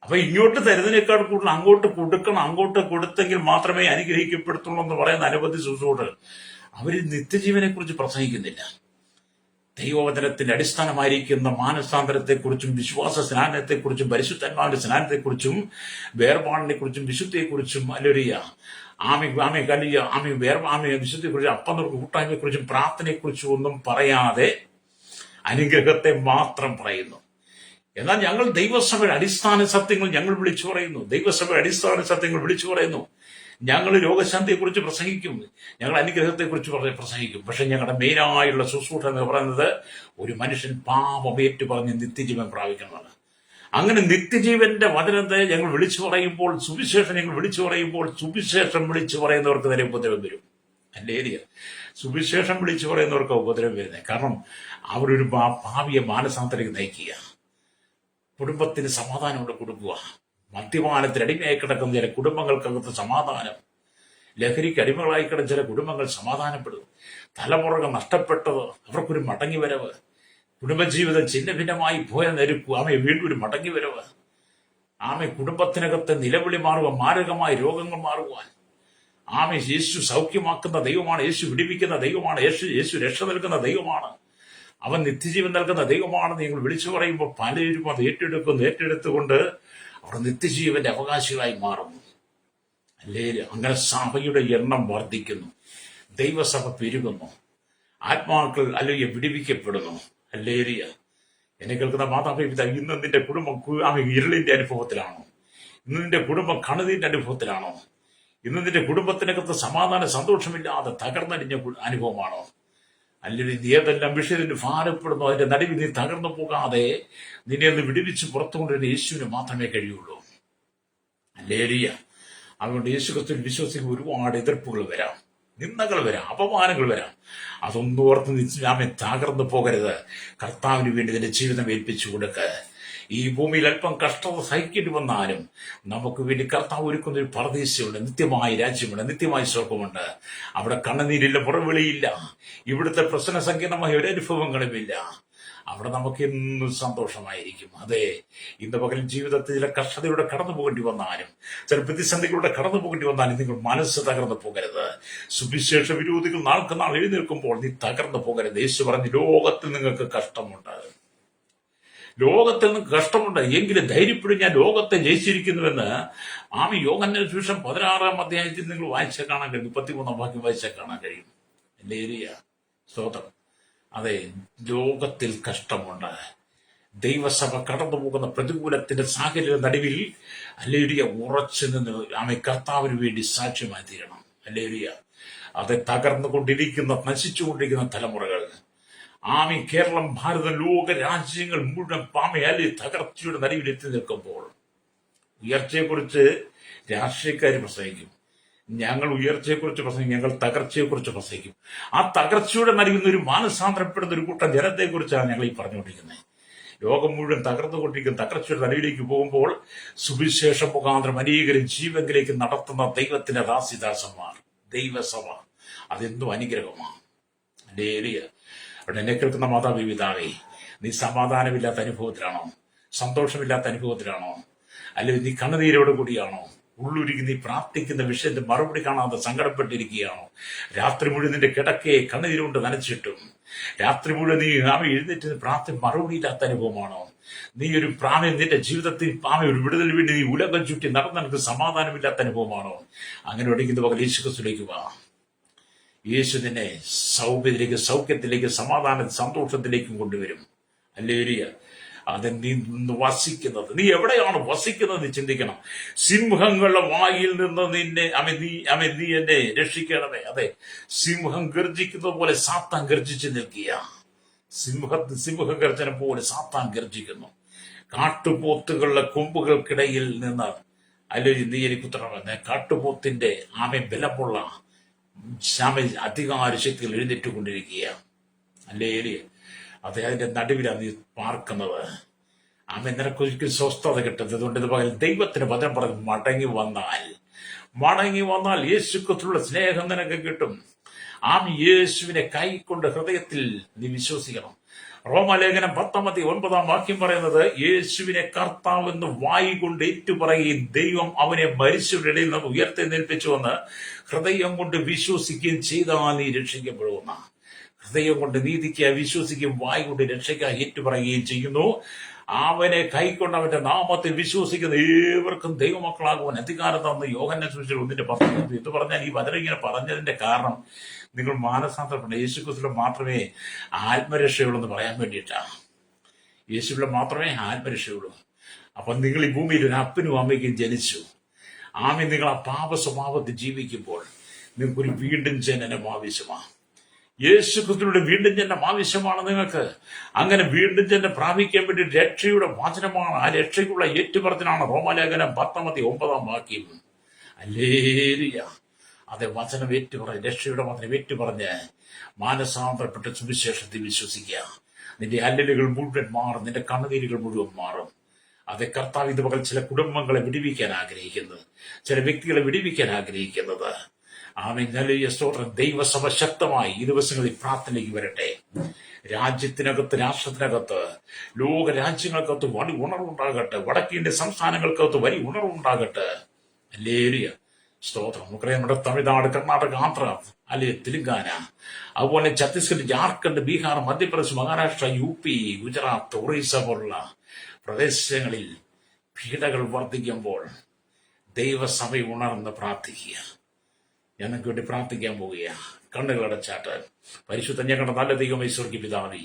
അപ്പൊ ഇങ്ങോട്ട് തരുന്നതിനേക്കാൾ കൂടുതൽ അങ്ങോട്ട് കൊടുക്കണം, അങ്ങോട്ട് കൊടുത്തെങ്കിൽ മാത്രമേ അനുഗ്രഹിക്കപ്പെടുത്തുള്ളൂ എന്ന് പറയുന്ന അനവധി ശുശ്രൂഷകൾ. അവര് നിത്യജീവനെ കുറിച്ച് പ്രസംഗിക്കുന്നില്ല. ദൈവവചനത്തിന്റെ അടിസ്ഥാനമായിരിക്കുന്ന മാനസാന്തരത്തെക്കുറിച്ചും വിശ്വാസ സ്നാനത്തെക്കുറിച്ചും പരിശുദ്ധന്മാരുടെ സ്നാനത്തെക്കുറിച്ചും വേർപാടിനെക്കുറിച്ചും വിശുദ്ധിയെക്കുറിച്ചും അല്ലൊരിയ വിശുദ്ധിയെക്കുറിച്ചും അപ്പനുർക്ക് കൂട്ടായ്മയെക്കുറിച്ചും പ്രാർത്ഥനയെക്കുറിച്ചും ഒന്നും പറയാതെ അനുഗ്രഹത്തെ മാത്രം പറയുന്നു. എന്നാൽ ഞങ്ങൾ ദൈവസഭയുടെ അടിസ്ഥാന സത്യങ്ങൾ ഞങ്ങൾ വിളിച്ചു പറയുന്നു. ദൈവസഭയുടെ അടിസ്ഥാന സത്യങ്ങൾ വിളിച്ചു പറയുന്നു. ഞങ്ങൾ രോഗശാന്തിയെക്കുറിച്ച് പ്രസംഗിക്കും, ഞങ്ങൾ അനുഗ്രഹത്തെക്കുറിച്ച് പ്രസംഗിക്കും. പക്ഷെ ഞങ്ങളുടെ മെയിനായുള്ള ശുശ്രൂഷ എന്ന് പറയുന്നത് ഒരു മനുഷ്യൻ പാപമേറ്റു പറഞ്ഞ് നിത്യജീവൻ പ്രാപിക്കുന്നതാണ്. അങ്ങനെ നിത്യജീവന്റെ വചനത്തെ ഞങ്ങൾ വിളിച്ചു പറയുമ്പോൾ, സുവിശേഷം ഞങ്ങൾ വിളിച്ചു പറയുമ്പോൾ, സുവിശേഷം വിളിച്ചു പറയുന്നവർക്ക് തന്നെ ഉപദ്രവം വരും. അല്ലേ? സുവിശേഷം വിളിച്ചു പറയുന്നവർക്ക് ഉപദ്രവം വരുന്നത് കാരണം അവരൊരു ഭാവിയെ മാനസാന്തരത്തിലേക്ക് നയിക്കുക, കുടുംബത്തിന് സമാധാനം കൊണ്ട് കൊടുക്കുക. മദ്യപാനത്തിന് അടിമയായി കിടക്കുന്ന ചില കുടുംബങ്ങൾക്കകത്ത് സമാധാനം, ലഹരിക്ക് അടിമകളായി കിടന്ന ചില കുടുംബങ്ങൾ സമാധാനപ്പെടും. തലമുറകൾ നഷ്ടപ്പെട്ടത് അവർക്കൊരു മടങ്ങി വരവ്, കുടുംബജീവിതം ചിന്ന ഭിന്നമായി പോയ നെരുക്കു ആമയെ വീണ്ടും ഒരു മടങ്ങി വരവ്, ആമെ കുടുംബത്തിനകത്ത് നിലവിളി മാറുക, മാരകമായ രോഗങ്ങൾ മാറുവാൻ. ആമെ യേശു സൗഖ്യമാക്കുന്ന ദൈവമാണ്, യേശു വിടിവിക്കുന്ന ദൈവമാണ്, യേശു രക്ഷ നൽകുന്ന ദൈവമാണ്, അവൻ നിത്യജീവൻ നൽകുന്ന ദൈവമാണെന്ന് നിങ്ങൾ വിളിച്ചു പറയുമ്പോൾ പലരും അത് ഏറ്റെടുത്തുകൊണ്ട് അവർ നിത്യജീവന്റെ അവകാശികളായി മാറുന്നു. അല്ലേ? അങ്ങനെ സഭയുടെ എണ്ണം വർദ്ധിക്കുന്നു, ദൈവസഭ പെരുകുന്നു, ആത്മാക്കൾ അല്ലെങ്കിൽ വിടിവിക്കപ്പെടുന്നു. അല്ലേരിയ. എന്നെ കേൾക്കുന്ന മാതാപിതാ, ഇന്ന് നിന്റെ കുടുംബം ഇരുളിന്റെ അനുഭവത്തിലാണോ? ഇന്ന് നിന്റെ കുടുംബം കണുതിന്റെ അനുഭവത്തിലാണോ? ഇന്ന് നിന്റെ കുടുംബത്തിനകത്ത് സമാധാന സന്തോഷമില്ലാതെ തകർന്നടിഞ്ഞ അനുഭവമാണോ? അല്ലെങ്കിൽ നീ ഏതെല്ലാം വിഷയത്തിന് ഭാരപ്പെടുന്നു, അതിന്റെ നടുവിൽ നീ തകർന്നു പോകാതെ നിന്നെ ഒന്ന് വിടുവിച്ച് പുറത്തുകൊണ്ടുവരുന്ന യേശുവിന് മാത്രമേ കഴിയുള്ളൂ. അല്ലേരിയ. അതുകൊണ്ട് യേശു ക്രിസ്തുവിൽ വിശ്വസിക്കുന്ന ഒരുപാട് എതിർപ്പുകൾ വരാം, നിന്ദകൾ വരാം, അപമാനങ്ങൾ വരാം. അതൊന്നും ഓർത്ത് നിശ്ചയാമെ തകർന്നു പോകരുത്. കർത്താവിന് വേണ്ടി നിന്റെ ജീവിതം ഏൽപ്പിച്ചു കൊടുക്ക. ഈ ഭൂമിയിൽ അല്പം കഷ്ടത സഹിക്കേണ്ടി വന്നാലും നമുക്ക് വേണ്ടി കർത്താവ് ഒരുക്കുന്ന ഒരു പരദേശമുണ്ട്, നിത്യമായ രാജ്യമുണ്ട്, നിത്യമായ സ്വർഗമുണ്ട്. അവിടെ കണ്ണുനീരില്ല, പുറവിളിയില്ല, ഇവിടുത്തെ പ്രശ്ന സങ്കീർണമായ ഒരു അനുഭവങ്ങളുമില്ല. അവിടെ നമുക്ക് എന്നും സന്തോഷമായിരിക്കും. അതെ, ഇന്ന് പകൽ ജീവിതത്തിൽ ചില കഷ്ടതയുടെ കടന്നു പോകേണ്ടി വന്നാലും, ചില പ്രതിസന്ധികളുടെ കടന്നു പോകേണ്ടി വന്നാലും നിങ്ങൾ മനസ്സ് തകർന്നു പോകരുത്. സുവിശേഷ വിരോധികൾ നാൾക്ക് നാൾ എഴുന്നേൽക്കുമ്പോൾ നീ തകർന്നു പോകരുത്. യേശു പറഞ്ഞു, ലോകത്തിൽ നിങ്ങൾക്ക് കഷ്ടമുണ്ട്, ലോകത്തിൽ നിന്ന് കഷ്ടമുണ്ട്, എങ്കിലും ധൈര്യപ്പെടും, ഞാൻ ലോകത്തെ ജയിച്ചിരിക്കുന്നുവെന്ന് യോഹന്നാന്റെ സുവിശേഷം 16-ാം അധ്യായത്തിൽ നിങ്ങൾ വായിച്ചാൽ കാണാൻ കഴിയും, 33-ാം വാക്യം വായിച്ചാൽ കാണാൻ കഴിയും. അല്ലേരിയ. സ്തോത്രം. അതെ, ലോകത്തിൽ കഷ്ടമുണ്ട്. ദൈവസഭ കടന്നു പോകുന്ന പ്രതികൂലത്തിന്റെ സാഹചര്യ നടുവിൽ അല്ലേരിയ ഉറച്ചു നിന്ന് കർത്താവിന് വേണ്ടി സാക്ഷ്യമായി തീരണം. അല്ലേരിയ. അത് തകർന്നുകൊണ്ടിരിക്കുന്ന, നശിച്ചുകൊണ്ടിരിക്കുന്ന തലമുറകൾ, കേരളം, ഭാരതം, ലോക രാജ്യങ്ങൾ മുഴുവൻ പാമയാലി തകർച്ചയുടെ നടുവിൽ എത്തി നിൽക്കുമ്പോൾ ഉയർച്ചയെക്കുറിച്ച് രാഷ്ട്രീയക്കാർ പ്രസംഗിക്കും, ഞങ്ങൾ ഉയർച്ചയെക്കുറിച്ച് പ്രസംഗിക്കും, ഞങ്ങൾ തകർച്ചയെക്കുറിച്ച് പ്രസംഗിക്കും. ആ തകർച്ചയുടെ നടുവിൽ നിന്ന് ഒരു മാനസാന്തരപ്പെടുന്ന ഒരു കൂട്ടം ജനത്തെക്കുറിച്ചാണ് ഞങ്ങൾ ഈ പറഞ്ഞുകൊണ്ടിരിക്കുന്നത്. ലോകം മുഴുവൻ തകർന്നുകൊണ്ടിരിക്കുന്ന തകർച്ചയുടെ നടുവിലേക്ക് പോകുമ്പോൾ സുവിശേഷ മുഖാന്തരം അനേകരും ജീവങ്കിലേക്ക് നടത്തുന്ന ദൈവത്തിന്റെ ദാസിദാസന്മാർ, ദൈവസഭ, അതെന്തും അനുഗ്രഹമാണ്. ഏരിയ. അവിടെ എന്നെ കേൾക്കുന്ന മാതാപിതാവേ, നീ സമാധാനമില്ലാത്ത അനുഭവത്തിലാണോ? സന്തോഷമില്ലാത്ത അനുഭവത്തിലാണോ? അല്ലെങ്കിൽ നീ കണ്ണുനീരോട് കൂടിയാണോ? ഉള്ളുരുകി നീ പ്രാർത്ഥിക്കുന്ന വിഷയത്തിന്റെ മറുപടി കാണാതെ സങ്കടപ്പെട്ടിരിക്കുകയാണോ? രാത്രി മുഴുവൻ നിന്റെ കിടക്കയെ കണ്ണുനീരുകൊണ്ട് നനച്ചിട്ടും രാത്രി മുഴുവൻ നീ എഴുന്നേറ്റ് പ്രാർത്ഥന മറുപടിയില്ലാത്ത അനുഭവമാണോ? നീ ഒരു നിന്റെ ജീവിതത്തിൽ ഒരു വിടുതൽ വേണ്ടി നീ ഉലകം ചുറ്റി നടന്നെനിക്ക് സമാധാനമില്ലാത്ത അനുഭവമാണോ? അങ്ങനെ ഒടുങ്ങുന്ന പകൽ യേശു ക്രിസ്തുവിലേക്ക് വാ. യേശു നിന്നെ സൗഖ്യത്തിലേക്ക്, സമാധാന സന്തോഷത്തിലേക്കും കൊണ്ടുവരും. അല്ലേരിയ. അത് നീ നിന്ന് വസിക്കുന്നത്. നീ എവിടെയാണ് വസിക്കുന്നത് നീ ചിന്തിക്കണം. സിംഹങ്ങളുടെ വായിൽ നിന്ന് നീ എന്നെ രക്ഷിക്കണമേ. അതെ, സിംഹം ഗർജിക്കുന്നത് പോലെ സാത്താൻ ഗർജിച്ചു നിൽക്കുക. സിംഹഗർജനം പോലെ സാത്താൻ ഗർജിക്കുന്നു. കാട്ടുപോത്തുകളുടെ കൊമ്പുകൾക്കിടയിൽ നിന്ന് നീ എനിക്ക് ഉത്തരവെന്ന് കാട്ടുപോത്തിന്റെ ബലമുള്ള അധികാര ശക്തികൾ എഴുന്നേറ്റുകൊണ്ടിരിക്കുക. അതെ, അതിന്റെ നടുവിലാണ് നീ പാർക്കുന്നത്. നിനക്കൊരിക്കലും സ്വസ്ഥത കിട്ടുന്നത്. അതുകൊണ്ട് ഇത് പകൽ ദൈവത്തിന് വചനം പറഞ്ഞ് മടങ്ങി വന്നാൽ യേശുക്രിസ്തുവിന്റെ സ്നേഹം നിനക്ക് കിട്ടും. യേശുവിനെ കൈക്കൊണ്ട് ഹൃദയത്തിൽ നീ വിശ്വസിക്കണം. റോമാലേഖനം 10:9 പറയുന്നത്, യേശുവിനെ കർത്താവെന്ന് വായി കൊണ്ട് ഏറ്റുപറയുകയും ദൈവം അവനെ മരിച്ചവരുടെ ഇടയിൽ നിന്ന് ഉയർത്തെഴുന്നേൽപ്പിച്ചുവെന്ന് ഹൃദയം കൊണ്ട് വിശ്വസിക്കുകയും ചെയ്താൽ നീ രക്ഷിക്കപ്പെടുന്ന. ഹൃദയം കൊണ്ട് നീതിക്കുക, വിശ്വസിക്കുകയും വായി കൊണ്ട് രക്ഷയ്ക്ക് ഏറ്റുപറയുകയും ചെയ്യുന്നു. അവനെ കൈക്കൊണ്ട് അവന്റെ നാമത്തിൽ വിശ്വസിക്കുന്ന ഏവർക്കും ദൈവമക്കളാകുവാൻ അധികാരം തന്ന് യോഹന്നാൻ സുവിശേഷം 1:10. ഇത് പറഞ്ഞാൽ ഈ വചനം ഇങ്ങനെ പറഞ്ഞതിന്റെ കാരണം നിങ്ങൾ മാനസാന്തരപ്പെടണം. യേശുക്രിസ്തുവിൽ മാത്രമേ ആത്മരക്ഷയുള്ളൂ എന്ന് പറയാൻ വേണ്ടിയിട്ടാണ്. യേശുവിൽ മാത്രമേ ആത്മരക്ഷയുള്ളൂ. അപ്പൊ നിങ്ങൾ ഈ ഭൂമിയിൽ ഒരു അപ്പനും അമ്മയ്ക്കും ജനിച്ചു. നിങ്ങൾ ആ പാപ സ്വഭാവത്തിൽ ജീവിക്കുമ്പോൾ നിങ്ങൾക്കൊരു വീണ്ടും ജനനം ആവശ്യമാണ്. യേശുക്രിസ്തുവിന്റെ വീണ്ടും ജനനം ആവശ്യമാണ് നിങ്ങൾക്ക്. അങ്ങനെ വീണ്ടും ജനനം പ്രാപിക്കാൻ വേണ്ടി രക്ഷയുടെ വചനമാണ്. ആ രക്ഷയ്ക്കുള്ള ഏറ്റുപറച്ചിലാണ് റോമാലേഖനം 10:9. ഹല്ലേലൂയ. അതെ, വചനം ഏറ്റുപറഞ്ഞ്, രക്ഷയുടെ വചനം ഏറ്റുപറഞ്ഞ് മാനസാന്തരപ്പെട്ട സുവിശേഷത്തിൽ വിശ്വസിക്കുക. നിന്റെ അല്ലലുകൾ മുഴുവൻ മാറും, നിന്റെ കണ്ണുനീരുകൾ മുഴുവൻ മാറും. അതെ, കർത്താവ് ഇത് പകൽ ചില കുടുംബങ്ങളെ വിടുവിക്കാൻ ആഗ്രഹിക്കുന്നത്, ചില വ്യക്തികളെ വിടുവിക്കാൻ ആഗ്രഹിക്കുന്നത്. നല്ല സ്തോത്രം. ദൈവസഭ ശക്തമായി ഈ ദിവസങ്ങളിൽ പ്രാർത്ഥനയ്ക്ക് വരട്ടെ. രാജ്യത്തിനകത്ത്, രാഷ്ട്രത്തിനകത്ത്, ലോക രാജ്യങ്ങൾക്കകത്ത് വലിയ ഉണർവുണ്ടാകട്ടെ. വടക്കേന്ത്യ സംസ്ഥാനങ്ങൾക്കകത്ത് വലിയ ഉണർവുണ്ടാകട്ടെ. ഹല്ലേലൂയ. സ്തോത്രം. നമുക്കറിയാം, നമ്മുടെ തമിഴ്നാട്, കർണാടക, ആന്ധ്ര, തെലുങ്കാന, അതുപോലെ ഛത്തീസ്ഗഡ്, ജാർഖണ്ഡ്, ബീഹാർ, മധ്യപ്രദേശ്, മഹാരാഷ്ട്ര, UP, ഗുജറാത്ത്, ഒറീസ പോലുള്ള പ്രദേശങ്ങളിൽ പീഡകൾ വർദ്ധിക്കുമ്പോൾ ദൈവസഭ ഉണർന്ന് പ്രാർത്ഥിക്കുക. ഞാൻ നിങ്ങൾക്ക് വേണ്ടി പ്രാർത്ഥിക്കാൻ പോവുകയാണ്. കണ്ണുകളടച്ചാട്ട്. പരിശുദ്ധ ഞങ്ങളുടെ നല്ല ദൈവമേ, സ്വർഗ്ഗീയ പിതാവേ,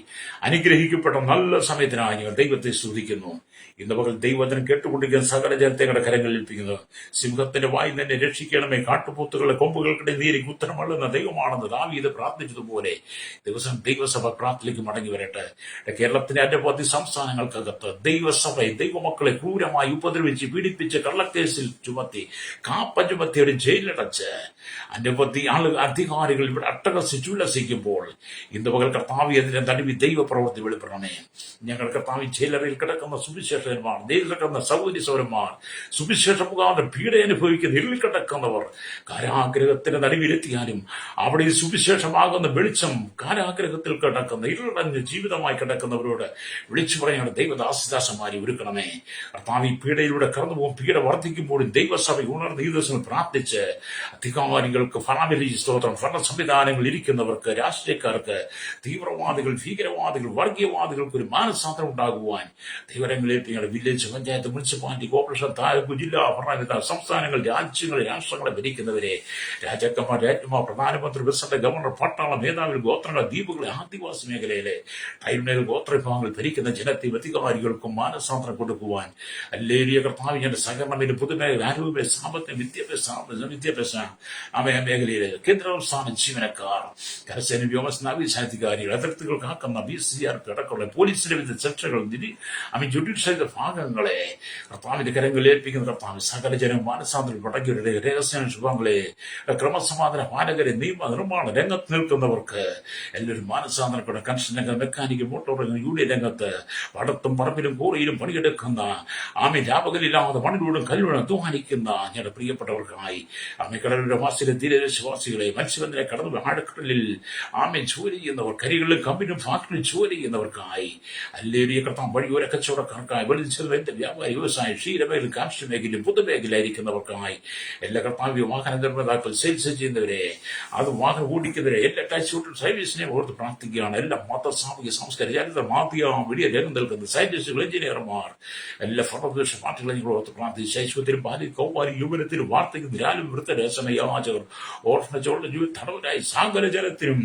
അനുഗ്രഹിക്കപ്പെട്ട നല്ല സമയത്തിനായി ഞങ്ങൾ ദൈവത്തെ സ്തുതിക്കുന്നു. ഇന്ന് പകൽ ദൈവവചനം കേട്ടുകൊണ്ടിരിക്കുന്ന സകല ജനത്തെ ഞങ്ങളുടെ കരങ്ങളിൽ ഏൽപ്പിക്കുന്നു. സിംഹത്തിന്റെ വായിൽ തന്നെ രക്ഷിക്കണമേ. കാട്ടുപോത്തുകളുടെ കൊമ്പുകൾക്കിടെ നീരിക്ക് ഉത്തരമള്ളുന്ന ദൈവമാണെന്ന് ദാവീദ് പ്രാർത്ഥിച്ചതുപോലെ ദിവസം ദൈവസഭ പ്രാർത്ഥനയ്ക്ക് മടങ്ങി വരട്ടെ. കേരളത്തിന്റെ അനവധി സംസ്ഥാനങ്ങൾക്കകത്ത് ദൈവസഭ ദൈവമക്കളെ ക്രൂരമായി ഉപദ്രവിച്ച് പീഡിപ്പിച്ച് കള്ളക്കേസിൽ ചുമത്തി കാപ്പ ചുമത്തി ഒരു ജയിലിലടച്ച് അനവധി അധികാരികൾ ഇവിടെ അട്ടഹസിച്ച് ഉല്ലസിക്കുമ്പോൾ ഇന്ന് പകൽ കർത്താവ് അതിന്റെ നടുവിൽ ദൈവപ്രവൃത്തി വെളിപ്പെടണമേ. ഞങ്ങൾ കർത്താവ് ജയിലറയിൽ കിടക്കുന്ന സുവിശേഷകന്മാർ, ജയിലിൽ കിടക്കുന്ന സഹോദരി സൗരന്മാർ, സുവിശേഷ മുഖാന്തരം പീഡ അനുഭവിക്കുന്ന ഇരുളിൽ കിടക്കുന്നവർ കാരാഗ്രഹത്തിന്റെ നടുവിലെത്തിയാലും അവിടെ ഈ സുവിശേഷമാകുന്ന വെളിച്ചം കാരാഗ്രഹത്തിൽ കിടക്കുന്ന ഇരുളടഞ്ഞ ജീവിതമായി കിടക്കുന്നവരോട് വിളിച്ചു പറയാണ് ദൈവദാസദാസന്മാരെ ഒരുക്കണമേ. കർത്താവ് ഈ പീഡയിലൂടെ കടന്നുപോകും. പീഡ വർദ്ധിക്കുമ്പോഴും ദൈവസഭ ഉണർന്ന് ഈ ദിവസങ്ങൾ പ്രാർത്ഥിച്ച് അധികാരികൾക്ക്, സ്തോത്രം, ഭരണ സംവിധാനങ്ങളിൽ ഇരിക്കുന്നവർക്ക്, രാഷ്ട്രീയക്കാർക്ക്, തീവ്രവാദികൾ, ഭീകരവാദികൾ, വർഗീയവാദികൾക്ക് ഒരു മാനസാന്തരം ഉണ്ടാകുവാൻ ദൈവരങ്ങളിൽ village, panchayat, municipality, corporation, taluk, ജില്ലാ ഭരണ സംസ്ഥാനങ്ങൾ, രാജ്യങ്ങൾ, രാഷ്ട്രങ്ങളെ ഭരിക്കുന്നവരെ, രാജാക്കന്മാർ, രാജ്യമാർ, പ്രധാനമന്ത്രി, പ്രസിഡന്റ്, ഗവർണർ, പട്ടാള മേധാവികൾ, ഗോത്രങ്ങൾ, ദ്വീപുകൾ, ആദിവാസി മേഖലയിലെ ടൈൽമേഖല, ഗോത്രവിഭാഗങ്ങൾ ഭരിക്കുന്ന ജനത്തെ അധികാരികൾക്കും മാനസാന്തരം കൊടുക്കുവാൻ ഹല്ലേലൂയ. കർത്താവ് ഞങ്ങളുടെ സഹകരണ പൊതുമേഖല, ആരോഗ്യ, സാമ്പത്തിക, വിദ്യാഭ്യാസ മേഖലയിലെ കേന്ദ്ര സംസ്ഥാന ജീവനക്കാർ, കരസേന, വ്യോമസേന, നാവികാധികാരികൾ, അതിർത്തികൾ കാക്കുന്ന BCRP അടക്കമുള്ള പോലീസിന്റെ വിവിധ സെക്ഷനുകൾ, ജുഡീഷ്യൽ ഭാഗങ്ങളെ കർത്താവിന്റെ കരങ്ങളിൽ ഏൽപ്പിക്കുന്ന കർത്താവ് സകല ജനം മാനസാന്തരം പടകിയുടെ രഹസ്യ ശുഭങ്ങളെ, ക്രമസമാധാന പാലകരെ, നിയമ നിർമ്മാണ രംഗത്ത് നിൽക്കുന്നവർക്ക് എല്ലാവരും മാനസാന്തരപ്പെടുന്ന കൺസ്ട്രക്ഷൻ രംഗം, മെക്കാനിക്കൽ, മോട്ടോർ രംഗം, യൂണിയൻ രംഗത്ത് പടത്തും പറമ്പിലും കൂറയിലും പണിയെടുക്കുന്ന രാപകലില്ലാതെ മണ്ണിലൂടും കല്ലുകളും അധ്വാനിക്കുന്ന ഞങ്ങളുടെ പ്രിയപ്പെട്ടവർക്കായി കടലിന്റെ വാസിലെ തീരദേശവാസികളെ, മത്സ്യബന്ധന കടന്നു ആഴക്കടലിൽ ജോലി ചെയ്യുന്നവർ, കരികളിലും കമ്പിനും ഫാക്ടറിയിൽ ജോലി ചെയ്യുന്നവർക്കായി ഹല്ലേലൂയ. കർത്താവ് വഴിയോര കച്ചവടക്കാർക്കായി, വെളിച്ചെലവിന്റെ വ്യാപാരി, വ്യവസായം, ക്ഷീരമേഖല, കാർഷിക മേഖലയും പൊതുമേഖലയായിരിക്കുന്നവർക്കായി, എല്ലാ കർത്താവ് വാഹന നിർമ്മാതാക്കൾ, സെയിൽസ് ചെയ്യുന്നവരെ, അത് വാഹനം ഓടിക്കുന്നവരെ, എല്ലാ ടാക്സി ഹോട്ടൽ സർവീസിനെ ഓർത്ത് പ്രാർത്ഥിക്കുകയാണ്. എല്ലാ മത, സാമൂഹിക, സാംസ്കാരിക, ചരിത്ര, മാധ്യമ, വലിയ രംഗം നൽകുന്ന സയന്റിസ്റ്റുകൾ, എഞ്ചിനീയർമാർ, എല്ലാ ഫലപ്രദ പാർട്ടികളെ നിങ്ങൾ ഓർത്ത് പ്രാർത്ഥിച്ചു. ശൈശവത്തിലും ബാല്യ, കൗമാരി, യുവനത്തിലും വാർത്തയ്ക്കും രാലും വൃത്തരസമയാചകർ, ഓർഫനേജ്, തടവുരായി വിടുതലായി സകല ജനത്തിനും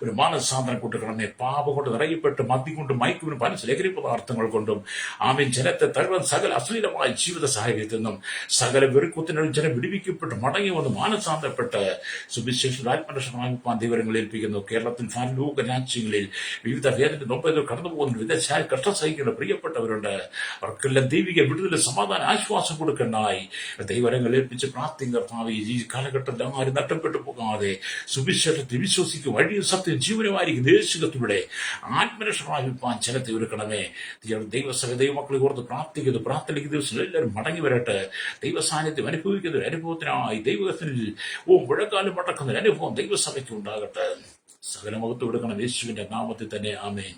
ഒരു മാനസാന്തരം കൊടുക്കണമേ. പാപം കൊണ്ട് നിറയപ്പെട്ട് മദ്യം കൊണ്ടും മയക്കുവിനും പല ലഹരി പദാർത്ഥങ്ങൾ കൊണ്ടും ആമേൻ ജനത്തെ തകർന്ന സകല അശ്ലീലമായ ജീവിത സാഹചര്യത്തിൽ നിന്നും സകല വെറുക്കുത്തിനും ജനം വിടുവിക്കപ്പെട്ട് മടങ്ങി വന്ന് മാനസാന്തരപ്പെട്ട് സുവിശേഷ ആത്മരക്ഷണമാക്കാൻ ദൈവങ്ങൾ ഏൽപ്പിക്കുന്നു. കേരളത്തിൽ ലോക രാജ്യങ്ങളിൽ വിവിധ വേദന നൊമ്പകൾ കടന്നു പോകുന്ന വിദേശ കഷ്ടം സഹിക്കുന്ന പ്രിയപ്പെട്ടവരുണ്ട്. അവർക്കെല്ലാം ദൈവിക വിടുതൽ സമാധാന ആശ്വാസം കൊടുക്കണ്ടായി ദൈവങ്ങൾ ഏൽപ്പിച്ച് പ്രാർത്ഥിക്കുന്ന ഭാവി ഈ കാലഘട്ടത്തിൽ ആരും നഷ്ടപ്പെട്ടു പോകാതെ സുവിശേഷത്തിൽ വിശ്വസിക്കും വഴിയും സത്യം ജീവനുമായിരിക്കും ദേശത്തിലൂടെ ആത്മരക്ഷണമാക്കാൻ ജനത്തെ ഒരുക്കണമേ. ദൈവസഭ ദൈവമക്കളെ ഓർത്ത് പ്രാർത്ഥിക്കുന്നു. പ്രാർത്ഥനയ്ക്ക് ദിവസം എല്ലാവരും മടങ്ങി വരട്ടെ. ദൈവസാന്നിധ്യം അനുഭവിക്കുന്ന ഒരു അനുഭവത്തിനായി ദൈവത്തിൽ മുഴക്കാലം മടക്കുന്ന ഒരു അനുഭവം ദൈവസഭയ്ക്ക് ഉണ്ടാകട്ടെ. സകല മഹത്വം എടുക്കണം യേശുവിന്റെ നാമത്തിൽ തന്നെ. ആമേൻ.